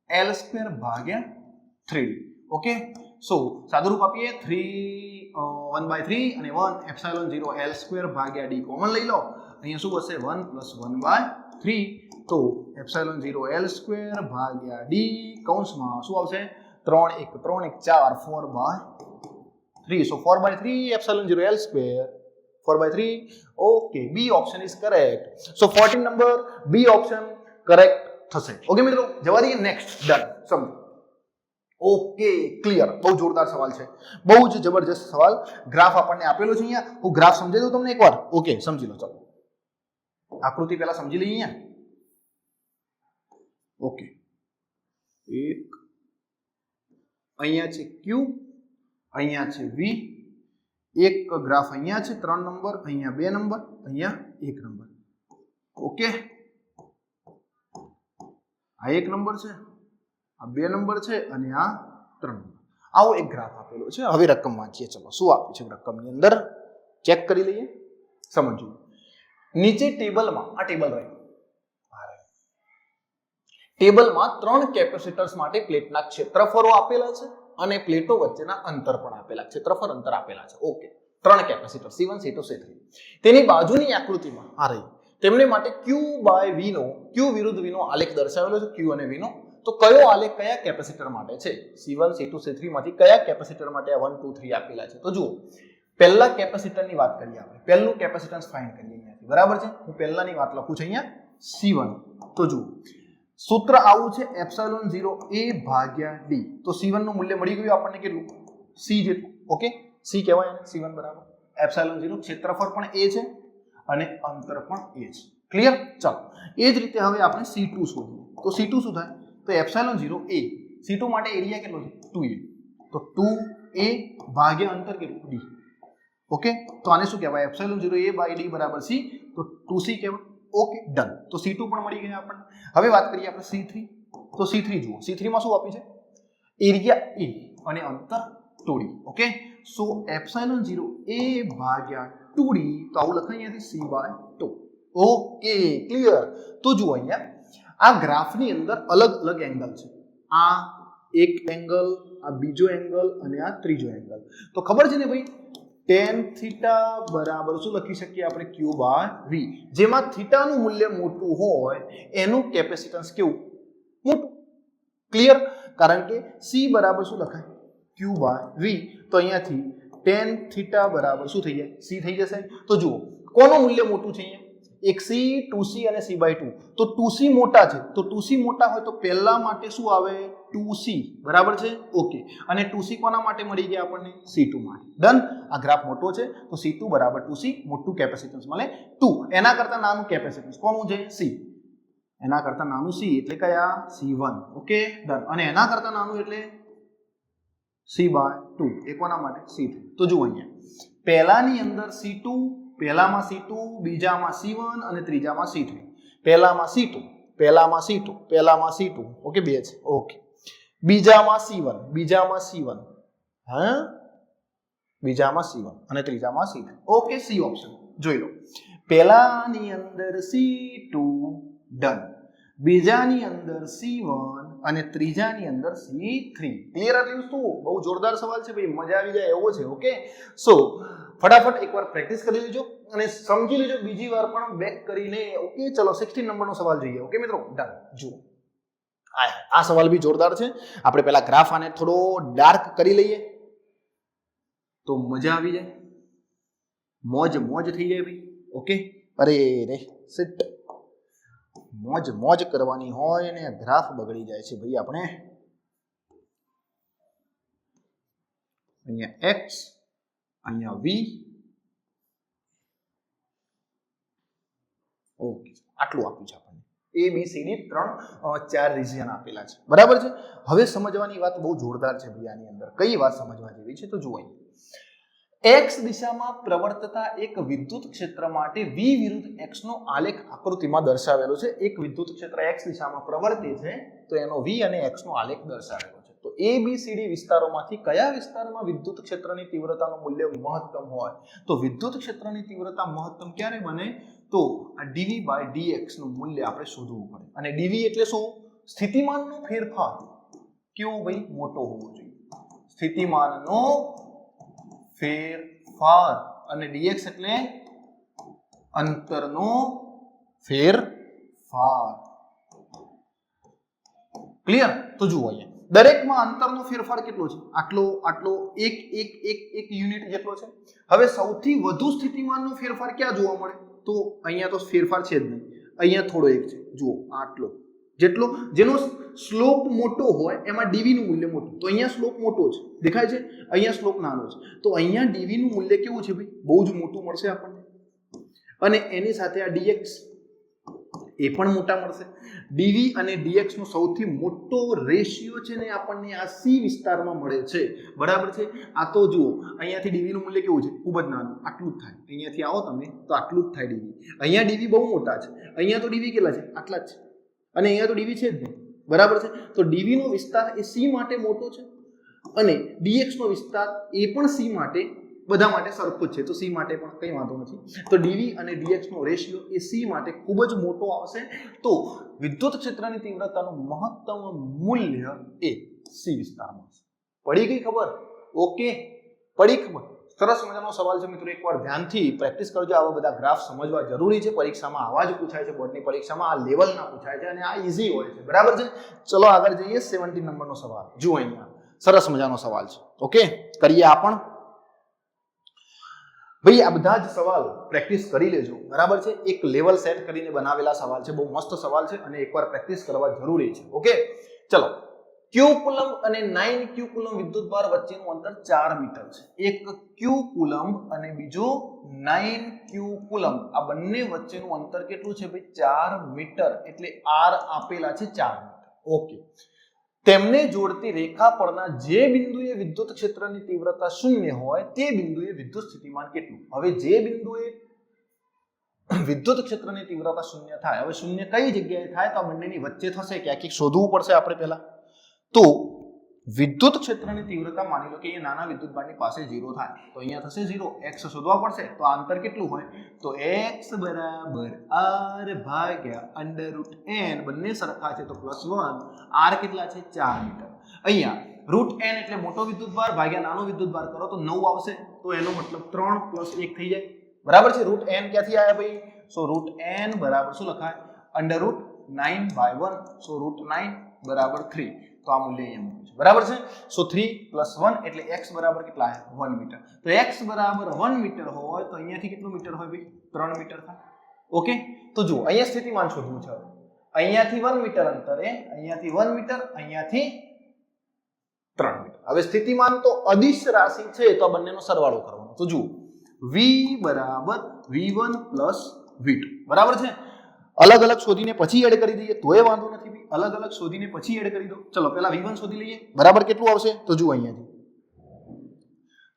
L square ભાગ્યા 3d ઓકે સો સાદુરૂપ આપીએ 1/3 અને 1 એપ્સિલોન 0 L સ્ક્વેર ભાગ્યા d કોમન લઈ લો અહીંયા શું બચશે 1 + 1/3 તો એપ્સિલોન 0 L સ્ક્વેર ભાગ્યા d કૌંસમાં શું આવશે 3 1 3 1 4 4/3 so 4/3 epsilon 0 L square 4/3 okay B option is correct so 14 number B option correct થશે ઓકે મિત્રો જવા દઈએ નેક્સ્ટ ડન સમજો ઓકે ક્લિયર બહુ જોરદાર સવાલ છે બહુ જ જબરજસ્ત સવાલ ગ્રાફ આપણને આપેલો છે અહીંયા હું ગ્રાફ સમજાવી દઉં તમને એકવાર ઓકે સમજી લો ચલો આકૃતિ પહેલા સમજી લઈએ અહીંયા ઓકે એક અહીંયા છે Q અહીંયા છે V એક ગ્રાફ અહીંયા છે 3 નંબર અહીંયા 2 નંબર અહીંયા 1 નંબર ઓકે આ 1 નંબર છે આ 2 નંબર છે અને આ 3 નંબર આવો એક ગ્રાફ આપેલો છે. હવે રકમ વાંચીએ. ચલો શું આપ્યું છે રકમની અંદર ચેક કરી લઈએ, સમજો. નીચે ટેબલમાં આ ટેબલ રહ્યું, ટેબલમાં 3 કેપેસિટર્સ માટે પ્લેટના ક્ષેત્રફળો આપેલા છે અને પ્લેટો વચ્ચેના અંતર પણ આપેલા છે, ક્ષેત્રફળ અંતર આપેલા છે. Okay, 3 capacitor C1 C2 C3. તેની બાજુની આકૃતિમાં આ રહી તેમને માટે Q/V નો Q વિરુદ્ધ V નો આલેખ દર્શાવેલો છે. Q અને V નો તો કયો આલેખ કયા કેપેસિટર માટે છે? C1 C2 C3 માંથી કયા કેપેસિટર માટે 1 2 3 આપેલા છે? તો જુઓ, પહેલા કેપેસિટરની વાત કરીએ આપણે. પહેલું કેપેસિટન્સ ફાઇન્ડ કરીએ અહીંયાથી, બરાબર છે. હું પહેલાની વાત લખું છું અહીંયા C1. તો જુઓ, સૂત્ર આવું છે ε0A/d. તો C1 નું મૂલ્ય મળી ગયું આપણને કેટલું? C જેટલું. ઓકે, C કહેવાય ને C1 બરાબર ε0. ક્ષેત્રફળ પણ A છે અને અંતર પણ A છે. ક્લિયર? ચાલો, એ જ રીતે હવે આપણે C2 શોધીએ. તો C2 શું થાય? તો ε0A. C2 માટે એરિયા કેટલો છે? 2A. તો 2A ભાગ્યા અંતર કેટલું? D. ઓકે, તો આને શું કહેવાય? ε0A/d બરાબર C. તો 2C કહેવાય. Okay, done. તો C2 પણ મળી ગયા આપણને. હવે વાત કરીએ આપણે C3. તો C3 જુઓ, C3 માં શું આપ્યું છે? એરિયા A અને અંતર 2D. ઓકે, સો ε0A/2D. તો આવું લખાય અહીંયાથી C/2. Okay, clear. તો જુઓ અહીંયા આ ગ્રાફની અંદર અલગ અલગ એંગલ છે. આ એક એંગલ, આ બીજો એંગલ અને આ ત્રીજો એંગલ. તો ખબર છે ને ભાઈ, tan થીટા બરાબર શું લખી શકીએ આપણે? Q/V. જેમાં થીટાનું મૂલ્ય મોટું હોય એનું કેપેસિટન્સ કેવું? મોટું. ક્લિયર? કારણ કે C બરાબર શું લખાય? Q/V. તો અહીંયાથી tan થીટા બરાબર શું થઈ જાય? C થઈ જશે. તો જુઓ, કોનું મૂલ્ય મોટું છે અહીંયા? એક C, 2C અને C/2. તો 2C મોટા છે. તો 2C મોટા હોય તો પહેલા માટે શું આવે? 2C. બરાબર છે? ઓકે, અને 2C કોના માટે મળી ગયા આપણને? C2 માટે. ડન. આ ગ્રાફ મોટો છે તો C2 બરાબર 2C, મોટું કેપેસિટન્સ મળે 2. એના કરતા નાનું કેપેસિટન્સ કોનું છે? C. એના કરતા નાનું C એટલે કયા? C1. Okay, done. અને એના કરતા નાનું એટલે C/2. એ કોના માટે? C3. તો જુઓ અહીંયા પહેલાની અંદર C2, પહેલામાં C2, બીજામાં C1 અને ત્રીજામાં C3. પહેલામાં C2, પહેલામાં C2, પહેલામાં C2. ઓકે, બે છે. ઓકે, બીજામાં C1, બીજામાં C1, હા, બીજામાં C1 અને ત્રીજામાં C3. ઓકે, C ઓપ્શન જોઈ લો. પહેલાની અંદર C2, ડન. બીજાની અંદર C1 અને ત્રીજાની અંદર C3. ક્લિયર? આટલી વસ્તુ બહુ જોરદાર સવાલ છે ભાઈ, મજા આવી જાય એવો છે. ઓકે, સો ફટાફટ એકવાર પ્રેક્ટિસ કરી લેજો અને સમજી લેજો બીજી વાર પણ બેક કરીને. ઓકે, ચલો 16 નંબરનો સવાલ જોઈએ. ઓકે મિત્રો, ડન. જુઓ, આ સવાલ બી જોરદાર છે. આપણે પહેલા ગ્રાફ આને થોડો ડાર્ક કરી લઈએ તો મજા આવી જાય, મોજ થઈ જાય ભાઈ. ઓકે, અરે રે સિટ, મોજ કરવાની હોય ને ગ્રાફ બગડી જાય છે ભાઈ. આપણે અહીંયા x, અહીંયા v. ઓકે, આટલું આપ્યું છે આપણને. A B C D 4 region આપેલા છે. બરાબર છે. હવે સમજવાની વાત બહુ જોરદાર છે ભાઈ આની અંદર. કઈ વાત સમજવા જેવી છે? તો જુઓ, x દિશામાં પ્રવર્તતા એક વિદ્યુત ક્ષેત્ર માટે v વિરુદ્ધ x નો આલેખ આકૃતિમાં દર્શાવેલો છે. એક વિદ્યુત ક્ષેત્ર x દિશામાં પ્રવર્તે છે તો એનો v અને x નો આલેખ દર્શાવેલો છે. તો A B C D વિસ્તારોમાંથી કયા વિસ્તારમાં વિદ્યુત ક્ષેત્રની તીવ્રતાનું મૂલ્ય મહત્તમ હોય? તો વિદ્યુત ક્ષેત્રની તીવ્રતા મહત્તમ ક્યારે બને? તો આ dV/dx નું મૂલ્ય આપણે શોધવું પડે. અને dV એટલે શું? સ્થિતિમાનનો ફેરફાર કેવો ભાઈ? મોટો હોવો જોઈએ. સ્થિતિમાનનો ફેરફાર. અને dx એટલે અંતરનો ફેરફાર. ક્લિયર? તો જુઓ અહીંયા દરેકમાં અંતરનો ફેરફાર કેટલો છે? આટલો એક યુનિટ જેટલો છે. હવે સૌથી વધુ સ્થિતિમાનનો ફેરફાર ક્યાં જોવા મળે? તો અહીંયા તો ફેરફાર છે જ નહીં, અહીંયા થોડો એક છે. જુઓ, આટલો જેટલો, જેનો સ્લોપ મોટો હોય એમાં dv નું મૂલ્ય મોટું. તો અહીંયા સ્લોપ મોટો છે, દેખાય છે? અહીંયા સ્લોપ નાનો છે. તો અહીંયા dv નું મૂલ્ય કેવું છે ભાઈ? બહુ જ મોટું મળશે આપણને. અને એની સાથે આ dx એ પણ મોટા મળશે. dv અને dx નો સૌથી મોટો રેશિયો છે ને આપણને આ C વિસ્તારમાં મળે છે. બરાબર છે? આ તો જુઓ, અહીંયાથી dv નું મૂલ્ય કેવું છે? ખૂબ જ નાનું, આટલું જ થાય. અહીંયાથી આવો તમે તો આટલું જ થાય dv. અહીંયા dv બહુ મોટા છે, અહીંયા તો dv કેટલા છે? આટલા જ છે. અને અહીંયા તો dv છે જ નહીં. બરાબર છે? તો dv નો વિસ્તાર એ C માટે મોટો છે અને dx નો વિસ્તાર એ પણ c માટે બધા માટે સરખું જ છે, તો c માટે પણ કંઈ વાંધો નથી. તો dv અને dx નો રેશિયો એ c માટે ખૂબ જ મોટો આવશે. તો વિદ્યુત ક્ષેત્રની તીવ્રતાનું મહત્તમ મૂલ્ય એ c વિસ્તારમાં છે. પડી ગઈ ખબર? ઓકે, પડી ખબર? સરસ મજાનો સવાલ છે મિત્રો, એકવાર ધ્યાનથી પ્રેક્ટિસ કરજો. આવા બધા ગ્રાફ સમજવા જરૂરી છે. પરીક્ષામાં આવા જ પૂછાય છે, બોર્ડની પરીક્ષામાં આ લેવલના પૂછાય છે અને આ ઈઝી હોય છે. બરાબર છે? ચલો આગળ જઈએ. 17 નંબરનો સવાલ જુઓ. અહીંયા સરસ મજાનો સવાલ છે. ઓકે, કરીએ આ પણ. ભાઈ આ બધા જ સવાલ પ્રેક્ટિસ કરી લેજો. બરાબર છે? એક લેવલ સેટ કરીને બનાવેલા સવાલ છે. બહુ મસ્ત સવાલ છે અને એકવાર પ્રેક્ટિસ કરવા જરૂરી છે. ઓકે, ચલો. ક્યુ કુલંબ અને 9 ક્યુ કુલંબ વિદ્યુતભાર વચ્ચેનું અંતર 4 મીટર છે. એક ક્યુ કુલંબ અને બીજો 9 ક્યુ કુલંબ, આ બંને વચ્ચેનું અંતર કેટલું છે ભાઈ? 4 મીટર. એટલે r આપેલા છે 4 મીટર. ઓકે, તેમને જોડતી રેખા પરના જે બિંદુએ વિદ્યુત ક્ષેત્રની તીવ્રતા 0 હોય તે બિંદુએ વિદ્યુત સ્થિતિમાન કેટલું? હવે જે બિંદુએ વિદ્યુત ક્ષેત્રની તીવ્રતા 0 થાય, હવે 0 કઈ જગ્યાએ થાય? તો આ બંનેની વચ્ચે થશે. ક્યાંક શોધવું પડશે આપણે પહેલા. તો વિદ્યુત ક્ષેત્રની તીવ્રતા માની લો કે એ નાના વિદ્યુતભારની પાસે 0 થાય, તો અહીંયા થશે 0. x શોધવા પડશે. તો આ અંતર કેટલું હોય? તો x બરાબર r ભાગ્યા √n, બંને સરખા છે તો +1. r કેટલા છે? 4 મીટર. અહીંયા √n એટલે મોટો વિદ્યુતભાર ભાગ્યા નાનો વિદ્યુતભાર કરો તો 9 આવશે. તો એનો મતલબ 3 + 1 થઈ જાય. બરાબર છે? √n ક્યાંથી આવ્યા ભાઈ? સો √n બરાબર શું લખાય? √9/1. સો √9 બરાબર 3. તો આ મૂલ્ય અહીંયા મૂક્યું છે. બરાબર છે? સો 3 + 1 એટલે x બરાબર કેટલા છે? 1 મીટર. તો x બરાબર 1 મીટર હોય તો અહીંયાથી કેટલું મીટર હોય ભાઈ? 3 મીટર થાય. ઓકે, તો જુઓ અહીંયા સ્થિતિમાન શોધવું છે. અહીંયાથી 1 મીટર અંતરે, અહીંયાથી 1 મીટર, અહીંયાથી 3 મીટર. હવે સ્થિતિમાન તો અદિશ રાશિ છે તો આ બંનેનો સરવાળો કરવાનો. તો જુઓ v બરાબર v1 + v2. બરાબર છે? અલગ અલગ શોધીને પછી એડ કરી દઈએ તોય વાંધો નથી ભાઈ. અલગ અલગ શોધીને પછી એડ કરી દો. ચલો પહેલા v1 શોધી લઈએ. બરાબર કેટલું આવશે? તો જુઓ અહીંયાથી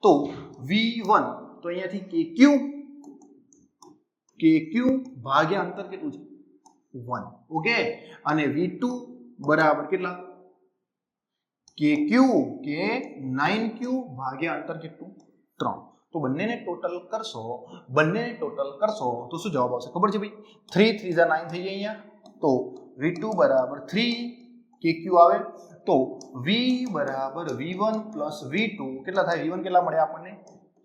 તો v1 તો અહીંયાથી kq ભાગ્યા અંતર કેટલું છે? 1. ઓકે, અને v2 બરાબર કેટલા? kq કે 9q ભાગ્યા અંતર કેટલું? 3. તો બંનેને ટોટલ કરશો તો શું જવાબ આવશે ખબર છે ભાઈ? 3 3 9 થઈ જાય અહીંયા. તો v2 બરાબર 3 kq આવે. તો v બરાબર v1 + v2 કેટલા થાય? v1 કેટલા મળ્યા આપણને?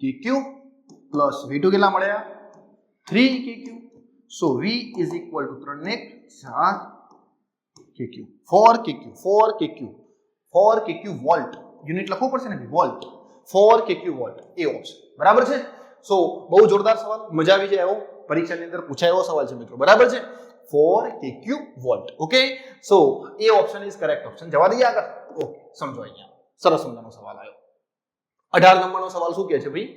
kq પ્લસ v2 કેટલા મળ્યા? 3 kq. સો v = 3 ને 4 kq. 4 kq volt. યુનિટ લખવું પડશે ને વોલ્ટ. 4 kq વોલ્ટ એ ઓપ્શન. બરાબર છે? સો બહુ જોરદાર સવાલ, મજા આવી જાય એવો, પરીક્ષાની અંદર પૂછાય એવો સવાલ છે મિત્રો. બરાબર છે? 4 kq volt. Okay, so A option is correct option. જવા દઈએ આગળ. ઓકે, સમજો અહીંયા સરસ મજાનો સવાલ આવ્યો. 18 નંબરનો સવાલ શું કહે છે ભાઈ?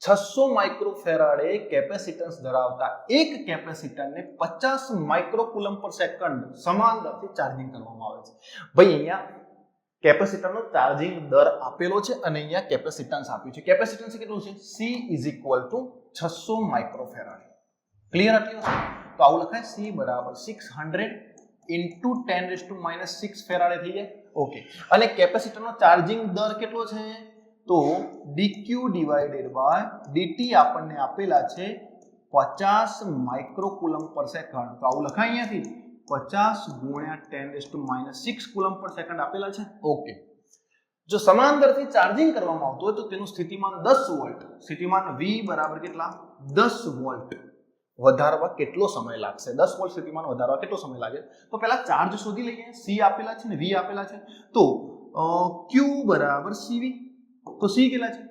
600 માઇક્રોફેરાડે કેપેસિટન્સ ધરાવતા એક કેપેસિટરને 50 માઇક્રોકુલમ/સેકન્ડ સમાન દરથી ચાર્જિંગ કરવામાં આવે છે. ભાઈ અહીંયા કેપેસિટરનો ચાર્જિંગ દર આપેલો છે અને અહીંયા કેપેસિટન્સ આપ્યું છે. કેપેસિટન્સ કેટલું છે? C = 600 microfarad. ક્લિયર આટલી વસ્તુ? તો આવું લખાય C બરાબર 600 × 10⁻⁻6 ફેરાડે થઈ જાય. ઓકે, અને કેપેસિટરનો ચાર્જિંગ દર કેટલો છે? તો dq / dt આપણને આપેલા છે 50 માઇક્રોકુલમ/સેકન્ડ. તો આવું લખાય અહીંયાથી 50 × 10⁻⁻6 કુલમ/સેકન્ડ આપેલા છે. ઓકે, જો સમાંતરથી ચાર્જિંગ કરવામાં આવતું હોય તો તેનું સ્થિતિમાન 10 વોલ્ટ. સ્થિતિમાન V બરાબર કેટલા? 10 વોલ્ટ વધારવા કેટલો સમય લાગશે? 10 વોલ્ટ સ્થિતિમાન વધારવા કેટલો સમય લાગે? તો પહેલા ચાર્જ શોધી લઈએ. C આપેલા છે ને V આપેલા છે. તો Q બરાબર CV. તો C કેટલા છે?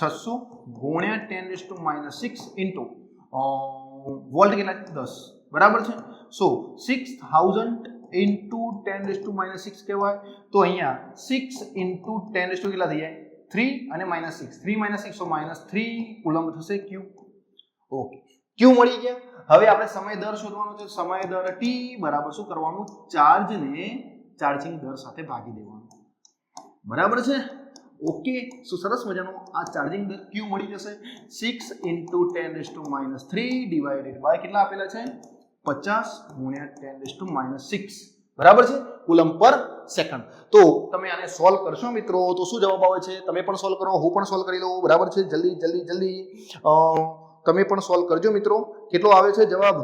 600 × 10⁻⁶ વોલ્ટ કેટલા છે? 10. બરાબર છે? સો 6000 × 10⁻⁶ કહેવાય. તો અહીંયા 6 × 10 કેટલા થઈ જાય? 3 અને -6. 3 - 6 તો -3 કુલમ થશે Q. ઓકે, Q મળી ગયા. હવે આપણે સમય દર શોધવાનો છે. સમય દર t બરાબર શું કરવાનું? ચાર્જને ચાર્જિંગ દર સાથે ભાગી દેવાનું. બરાબર છે? ઓકે, સો સરસ મજાનો આ ચાર્જિંગ દર Q મળી જશે. 6 × 10⁻³ ડિવાઇડેડ બાય કેટલા આપેલા છે? 50 × 10⁻⁶. બરાબર છે? કુલમ પર સેકન્ડ. તો તમે આને સોલ્વ કરશો મિત્રો તો શું જવાબ આવે છે? તમે પણ સોલ્વ કરો, હું પણ સોલ્વ કરી લઉં. બરાબર છે? જલ્દી જલ્દી જલ્દી તમે પણ સોલ્વ કરજો મિત્રો. કેટલો આવે છે જવાબ?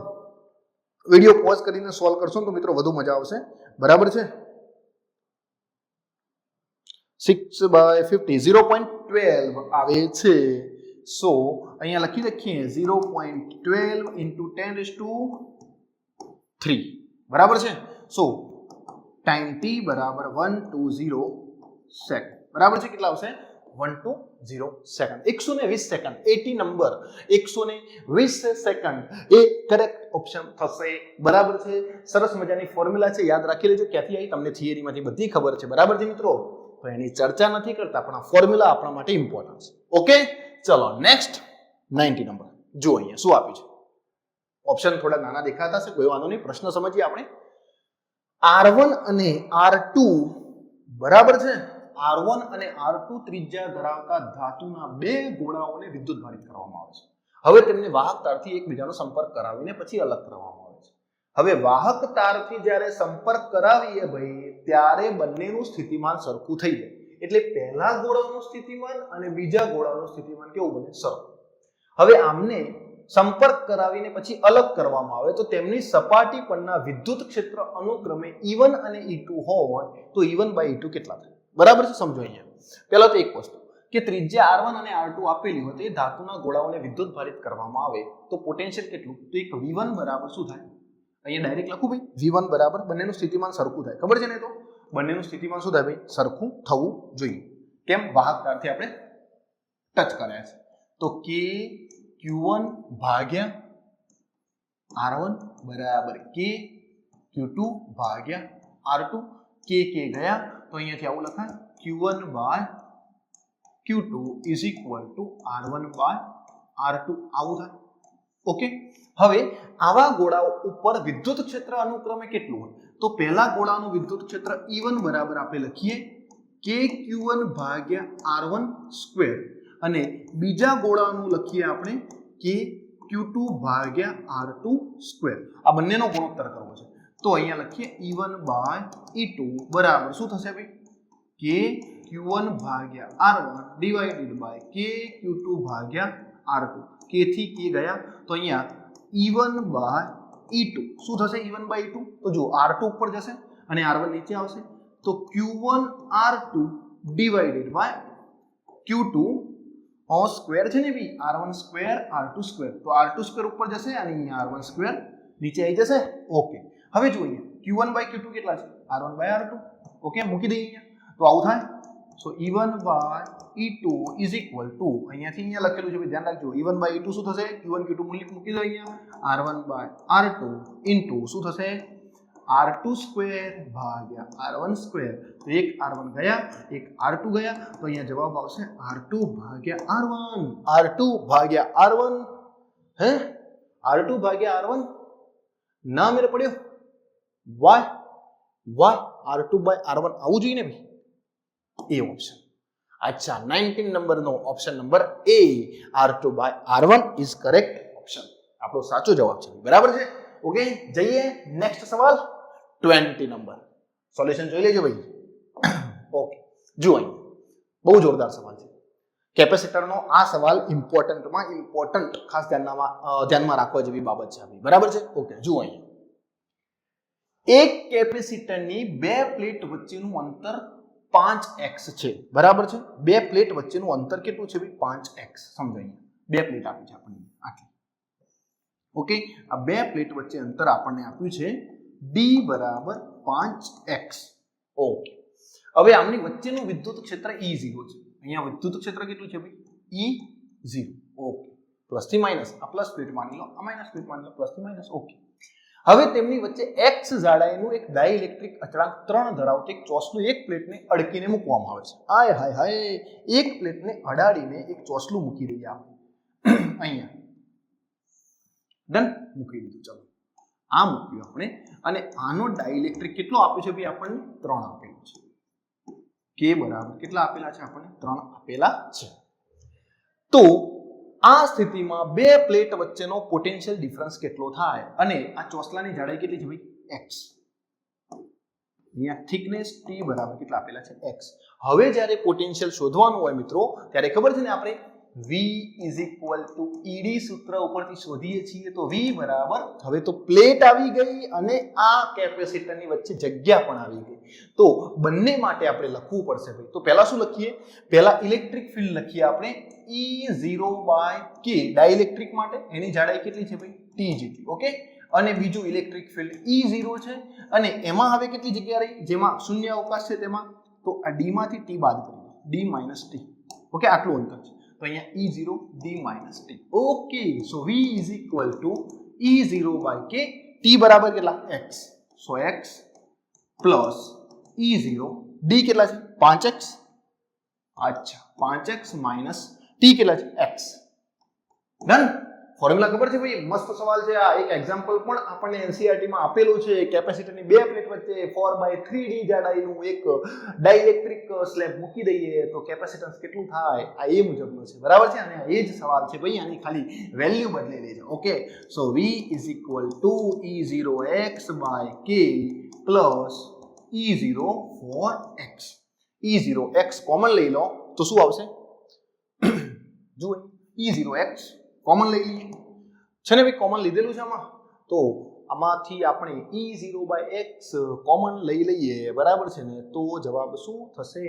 વિડીયો પોઝ કરીને સોલ્વ કરશો તો મિત્રો વધુ મજા આવશે. બરાબર છે? 6/50 0.12 આવે છે. સો અહીંયા લખી લખીએ 0.12 into 10⁻³ બરાબર છે. સો ટાઈમ t બરાબર 120 સેકન્ડ. બરાબર છે? કેટલા આવશે? 120 સેકન્ડ. 120 સેકન્ડ 80 નંબર 120 સેકન્ડ એ કરેક્ટ ઓપ્શન થશે. બરાબર છે? સરસ મજાની ફોર્મ્યુલા છે, યાદ રાખી લેજો. ક્યાંથી આવી તમને થિયરીમાંથી બધી ખબર છે. બરાબર છે મિત્રો? તો એની ચર્ચા નથી કરતા, પણ આ ફોર્મ્યુલા આપણા માટે ઇમ્પોર્ટન્ટ છે. ઓકે, ચલો નેક્સ્ટ 90 નંબર જો અહીંયા શું આપ્યું છે. ઓપ્શન થોડા નાના દેખાતા છે, કોઈ વાંધો નહીં. પ્રશ્ન સમજીએ આપણે. R1 અને R2 બરાબર છે. R1 અને R2 ત્રિજ્યા ધરાવતા ધાતુના બે ગોળાઓને વિદ્યુત ભારિત કરવામાં આવે છે. હવે તેમને વાહક તારથી એકબીજાનો સંપર્ક કરાવીને પછી અલગ કરવામાં આવે છે. હવે વાહક તારથી જ્યારે સંપર્ક કરાવીએ ભાઈ ત્યારે બંનેનું સ્થિતિમાન સરખું થઈ જાય. એટલે પહેલા ગોળાનું સ્થિતિમાન અને બીજા ગોળાનું સ્થિતિમાન કેવું બને? સરખું. હવે આમને સંપર્ક કરાવીને પછી અલગ કરવામાં આવે તો તેમની સપાટી પરના વિદ્યુત ક્ષેત્ર અનુક્રમે E1 અને E2 હોય તો E1/E2 કેટલા થાય? બરાબર છે? સમજો અહીંયા પહેલા તો એક વસ્તુ કે ત્રિજ્યા R1 અને R2 આપેલી હોય તો એ ધાતુના ગોળાઓને વિદ્યુત ભારિત કરવામાં આવે તો પોટેન્શિયલ કેટલું? તો એક V1 બરાબર શું થાય? અહીંયા ડાયરેક્ટ લખું ભાઈ, V1 બરાબર બંનેનું સ્થિતિમાન સરખું થાય. ખબર છે ને? તો બંનેનું સ્થિતિમાન શું થાય ભાઈ? સરખું થવું જોઈએ. કેમ? વાહક તારથી આપણે ટચ કર્યા છે. તો K Q1 ભાગ્યા R1 બરાબર K Q2 ભાગ્યા R2. K ગયા તો અહીંયાથી આવું લખાય Q1/Q2 is equal to R1/R2 આવું થાય. ઓકે, હવે આવા ગોળાઓ ઉપર વિદ્યુત ક્ષેત્ર અનુક્રમે કેટલું હોય? તો પહેલા ગોળાનું વિદ્યુત ક્ષેત્ર E1 બરાબર આપણે લખીએ K Q1 ભાગ્યા R1 સ્ક્વેર અને બીજા ગોળાનું લખીએ આપણે K Q2 ભાગ્યા R2 સ્ક્વેર. આ બંનેનો ગુણોત્તર કરવો છે તો અહીંયા લખીએ E1/E2 બરાબર શું થશે ભાઈ? K Q1 ભાગ્યા R1 divided by K Q2 ભાગ્યા R2. K થી K ગયા તો અહીંયા E1/E2 શું થશે? E1/E2 તો જો R2 ઉપર જશે અને R1 નીચે આવશે તો Q1 R2 divided by Q2 square છે ને ભાઈ, R1 સ્ક્વેર R2 સ્ક્વેર. તો R2 સ્ક્વેર ઉપર જશે અને અહીંયા R1 સ્ક્વેર નીચે આવી જશે. ઓકે, હવે જોઈએ Q1/Q2 કેટલા છે? R1/R2. ઓકે, મૂકી દઈએ અહીંયા તો આવું થાય. સો E1/E2 is equal to અહીંયાથી અહીંયા લખેલું છે, ધ્યાન રાખજો. E1/E2 શું થશે? Q1 Q2 મૂલ્ય મૂકી દો અહીંયા. R1/R2 ઇન્ટુ શું થશે? R2 સ્ક્વેર ભાગ્યા R1 સ્ક્વેર. તો એક R1 ગયા, એક R2 ગયા તો અહીંયા જવાબ આવશે R2 ભાગ્યા R1. R2 ભાગ્યા R1 હે R2 ભાગ્યા R1 ના મેરે પડ્યો. વાય R2/R1 આવું જોઈએ ને ભાઈ. એ ઓપ્શન. અચ્છા, 19 નંબરનો option number A R2/R1 is correct option. આપણો સાચો જવાબ છે. બરાબર છે? ઓકે, જઈએ નેક્સ્ટ સવાલ 20 નંબર. સોલ્યુશન જોઈ લેજો ભાઈ. ઓકે, જુઓ અહીં બહુ જોરદાર સવાલ છે. કેપેસિટરનો આ સવાલ ઇમ્પોર્ટન્ટ ખાસ ધ્યાનમાં રાખવા જેવી બાબત છે. બરાબર છે? ઓકે, જુઓ અહીં એક કેપેસિટરની બે પ્લેટ વચ્ચેનું અંતર 5x છે. બરાબર છે? બે પ્લેટ વચ્ચેનું અંતર કેટલું છે ભાઈ? 5x. સમજો અહીંયા બે પ્લેટ આપી છે આપણને આટલી. ઓકે, આ બે પ્લેટ વચ્ચે અંતર આપણને આપ્યું છે D બરાબર 5x. ઓકે, હવે આમની વચ્ચેનું વિદ્યુત ક્ષેત્ર E0 છે. અહીંયા વિદ્યુત ક્ષેત્ર કેટલું છે ભાઈ? E0. ઓકે, પ્લસ થી માઇનસ. આ પ્લસ પ્લેટ માની લો, આ માઇનસ પ્લેટ માની લો, પ્લસ થી માઇનસ. ઓકે, હવે તેમની વચ્ચે x જાડાઈનું એક ડાઇલેક્ટ્રિક અચળાંક 3 ધરાવતી એક ચોસલું એક પ્લેટને અડકીને મૂકવામાં આવે છે. હાય હાય હાય, એક પ્લેટને અડાડીને એક ચોસલું મૂકી દઈએ આપણે અહીંયા. ડન, મૂકી દીધું. ચલો, આ મૂક્યું આપણે અને આનો ડાઇલેક્ટ્રિક કેટલો આપ્યો છે ભાઈ? આપણને 3 આપેલો છે. કે બરાબર કેટલા આપેલા છે? આપણને 3 આપેલા છે. તો આ સ્થિતિમાં બે પ્લેટ વચ્ચેનો પોટેન્શિયલ ડિફરન્સ કેટલો થાય? અને આ ચોસલાની જાડાઈ કેટલી છે ભાઈ? x. અહીંયા થિકનેસ t બરાબર કેટલા આપેલા છે x. હવે જ્યારે પોટેન્શિયલ શોધવાનું હોય મિત્રો ત્યારે ખબર છે ને આપણે v = ed સૂત્ર ઉપરથી શોધીએ છીએ. તો v બરાબર હવે તો પ્લેટ આવી ગઈ અને આ કેપેસિટરની વચ્ચે જગ્યા પણ આવી ગઈ. તો બંને માટે આપણે લખવું પડશે ભાઈ. તો પહેલા શું લખીએ? પહેલા ઇલેક્ટ્રિક ફિલ્ડ લખીએ આપણે E0/k ડાઇલેક્ટ્રિક માટે. એની જાડાઈ કેટલી છે ભાઈ? t જેટલી. ઓકે. અને બીજું ઇલેક્ટ્રિક ફિલ્ડ E0 છે અને એમાં હવે કેટલી જગ્યા રહી? જેમાં શૂન્ય અવકાશ છે તેમાં. તો આ d માંથી t બાદ કરી દો. d - t. ઓકે, આટલું અંતર છે. તો અહીંયા E0 d - t. ઓકે, સો v = E0/k. t બરાબર કેટલા? x. સો x પ્લસ E0 d કેટલા છે? 5x. અચ્છા, 5x માઇનસ t કેટલા છે? x. ડન. ફોર્મ્યુલા ખબર છે ભાઈ? મસ્ત સવાલ છે આ. એક એક્ઝામ્પલ પણ આપણને NCERT માં આપેલું છે. કેપેસિટરની બે પ્લેટ વચ્ચે 4/3d જાડાઈનું એક ડાઇલેક્ટ્રિક સ્લેબ મૂકી દઈએ તો કેપેસિટન્સ કેટલું થાય? આ એ મુજબનો છે. બરાબર છે? અને એ જ સવાલ છે ભાઈ. આની ખાલી વેલ્યુ બદલેલી છે. Okay, so v = E0x/k plus E0 for x. E0x common લઈ લો તો શું આવશે? જુઓ, E0x કોમન લઈ લઈએ છે ને ભાઈ. કોમન લીધેલું છે આમાં. તો આમાંથી આપણે E0/x કોમન લઈ લઈએ. બરાબર છે ને? તો જવાબ શું થશે?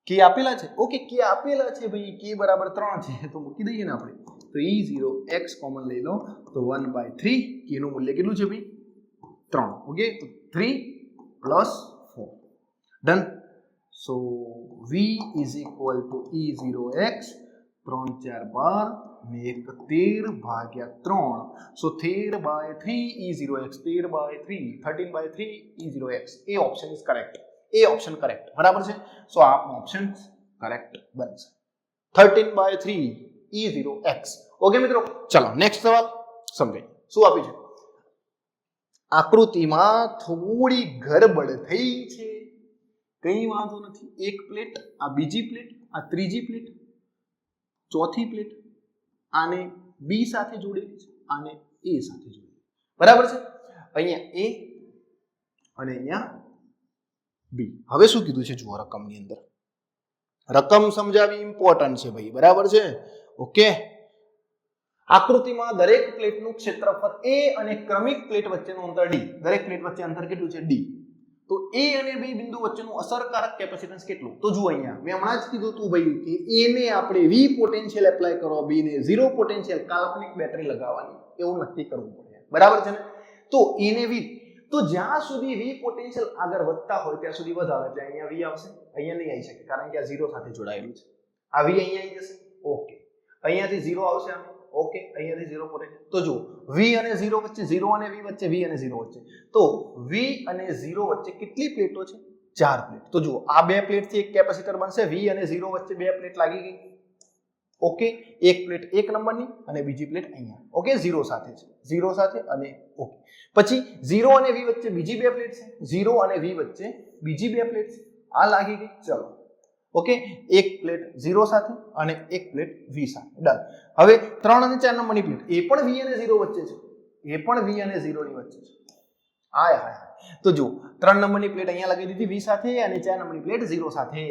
k આપેલા છે. ઓકે, k આપેલા છે ભાઈ. k બરાબર 3 છે તો મૂકી દઈએ ને આપણે. તો E0x કોમન લઈ લો તો 1/3. k નું મૂલ્ય કેટલું છે ભાઈ? 3. ઓકે, તો 3 + 4. Done. So v = E0x 3 × 4 = 13/3. So 13/3 E0x. 13/3 13/3 E0x. A option is correct. A option correct. બરાબર છે? સો આપનો ઓપ્શન કરેક્ટ બનશે. 13/3 E0x. ઓકે મિત્રો, ચલો નેક્સ્ટ સવાલ સમજાય. શું આપ્યું છે? આકૃતિમાં થોડી ગડબડ થઈ છે. કઈ વાંધો નથી. એક પ્લેટ, આ બીજી પ્લેટ, આ ત્રીજી પ્લેટ, ચોથી પ્લેટ આને બી સાથે જોડેલી છે, આને એ સાથે જોડેલી. બરાબર છે? અહીંયા એ અને અહીંયા બી. હવે શું કીધું છે જુઓ રકમની અંદર. રકમ સમજાવી ઇમ્પોર્ટન્ટ છે ભાઈ. બરાબર છે? ઓકે. આકૃતિમાં દરેક પ્લેટનું ક્ષેત્રફળ a અને ક્રમિક પ્લેટ વચ્ચેનું અંતર d. દરેક પ્લેટ વચ્ચે અંતર કેટલું છે? d. તો a અને b બિંદુ વચ્ચેનું અસરકારક કેપેસિટન્સ કેટલું? તો જુઓ અહીંયા મેં હમણાં જ કીધું તું ભાઈ કે a ને આપણે v પોટેન્શિયલ એપ્લાય કરો, b ને 0 પોટેન્શિયલ કાલ્પનિક બેટરી લગાવવાની, એવું નક્કી કરવું પડે. બરાબર છે ને? તો a ને v, તો જ્યાં સુધી v પોટેન્શિયલ આગળ વધતા હોય ત્યાં સુધી વધારે, એટલે અહીંયા v આવશે. અહીંયા નહીં આવી શકે કારણ કે આ 0 સાથે જોડાયેલું છે. આ v અહીંયા આવી જશે. ઓકે, અહીંયાથી 0 આવશે. ઓકે, અહીંયાથી 0 પોટેન્શિયલ. તો જો v અને 0 વચ્ચે, 0 અને v વચ્ચે, v અને 0 વચ્ચે, તો v અને 0 વચ્ચે કેટલી પ્લેટો છે? 4 પ્લેટ. તો જુઓ આ બે પ્લેટથી એક કેપેસિટર બનશે. v અને 0 વચ્ચે બે પ્લેટ લાગી ગઈ. ઓકે, એક પ્લેટ 1 નંબરની અને બીજી પ્લેટ અહીંયા. ઓકે, 0 સાથે છે, 0 સાથે અને ઓકે. પછી 0 અને v વચ્ચે બીજી બે પ્લેટ છે, 0 અને v વચ્ચે બીજી બે પ્લેટ છે. આ લાગી ગઈ. ચલો, ઓકે, એક પ્લેટ 0 સાથે અને એક પ્લેટ v સાથે. ડન. હવે 3 અને 4 નંબરની પ્લેટ, એ પણ v અને 0 વચ્ચે છે, એ પણ v અને 0 ની વચ્ચે છે. હાય હાય. તો જો 3 નંબરની પ્લેટ અહીંયા લગાવી દીધી v સાથે અને 4 નંબરની પ્લેટ 0 સાથે.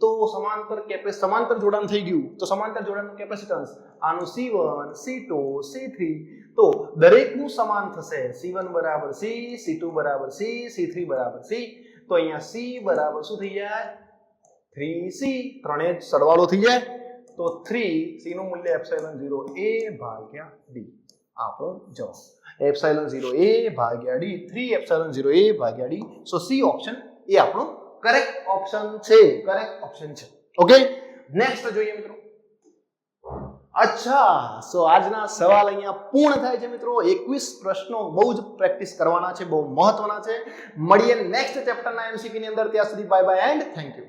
તો સમાંતર જોડાણ થઈ ગયું. તો સમાંતર જોડાણનું કેપેસિટન્સ આનું C1 C2 C3. તો દરેકનું સમાન થશે. C1 બરાબર C, C2 બરાબર C, C3 બરાબર C. તો અહીંયા C બરાબર શું થઈ જાય? 3C. ત્રણે સરવાળો થઈ જાય તો 3C નું મૂલ્ય ε0A/d. આપણો જવાબ ε0A/d, 3ε0A/d. So C option A આપણો કરેક્ટ ઓપ્શન છે. કરેક્ટ ઓપ્શન છે. ઓકે, નેક્સ્ટ જોઈએ મિત્રો. અચ્છા, સો આજના સવાલ અહીંયા પૂર્ણ થાય છે મિત્રો. 21 પ્રશ્નો બહુ જ પ્રેક્ટિસ કરવાના છે, બહુ મહત્વના છે. મળીએ નેક્સ્ટ ચેપ્ટરના MCQ ની અંદર. ત્યાં સુધી bye bye and thank you.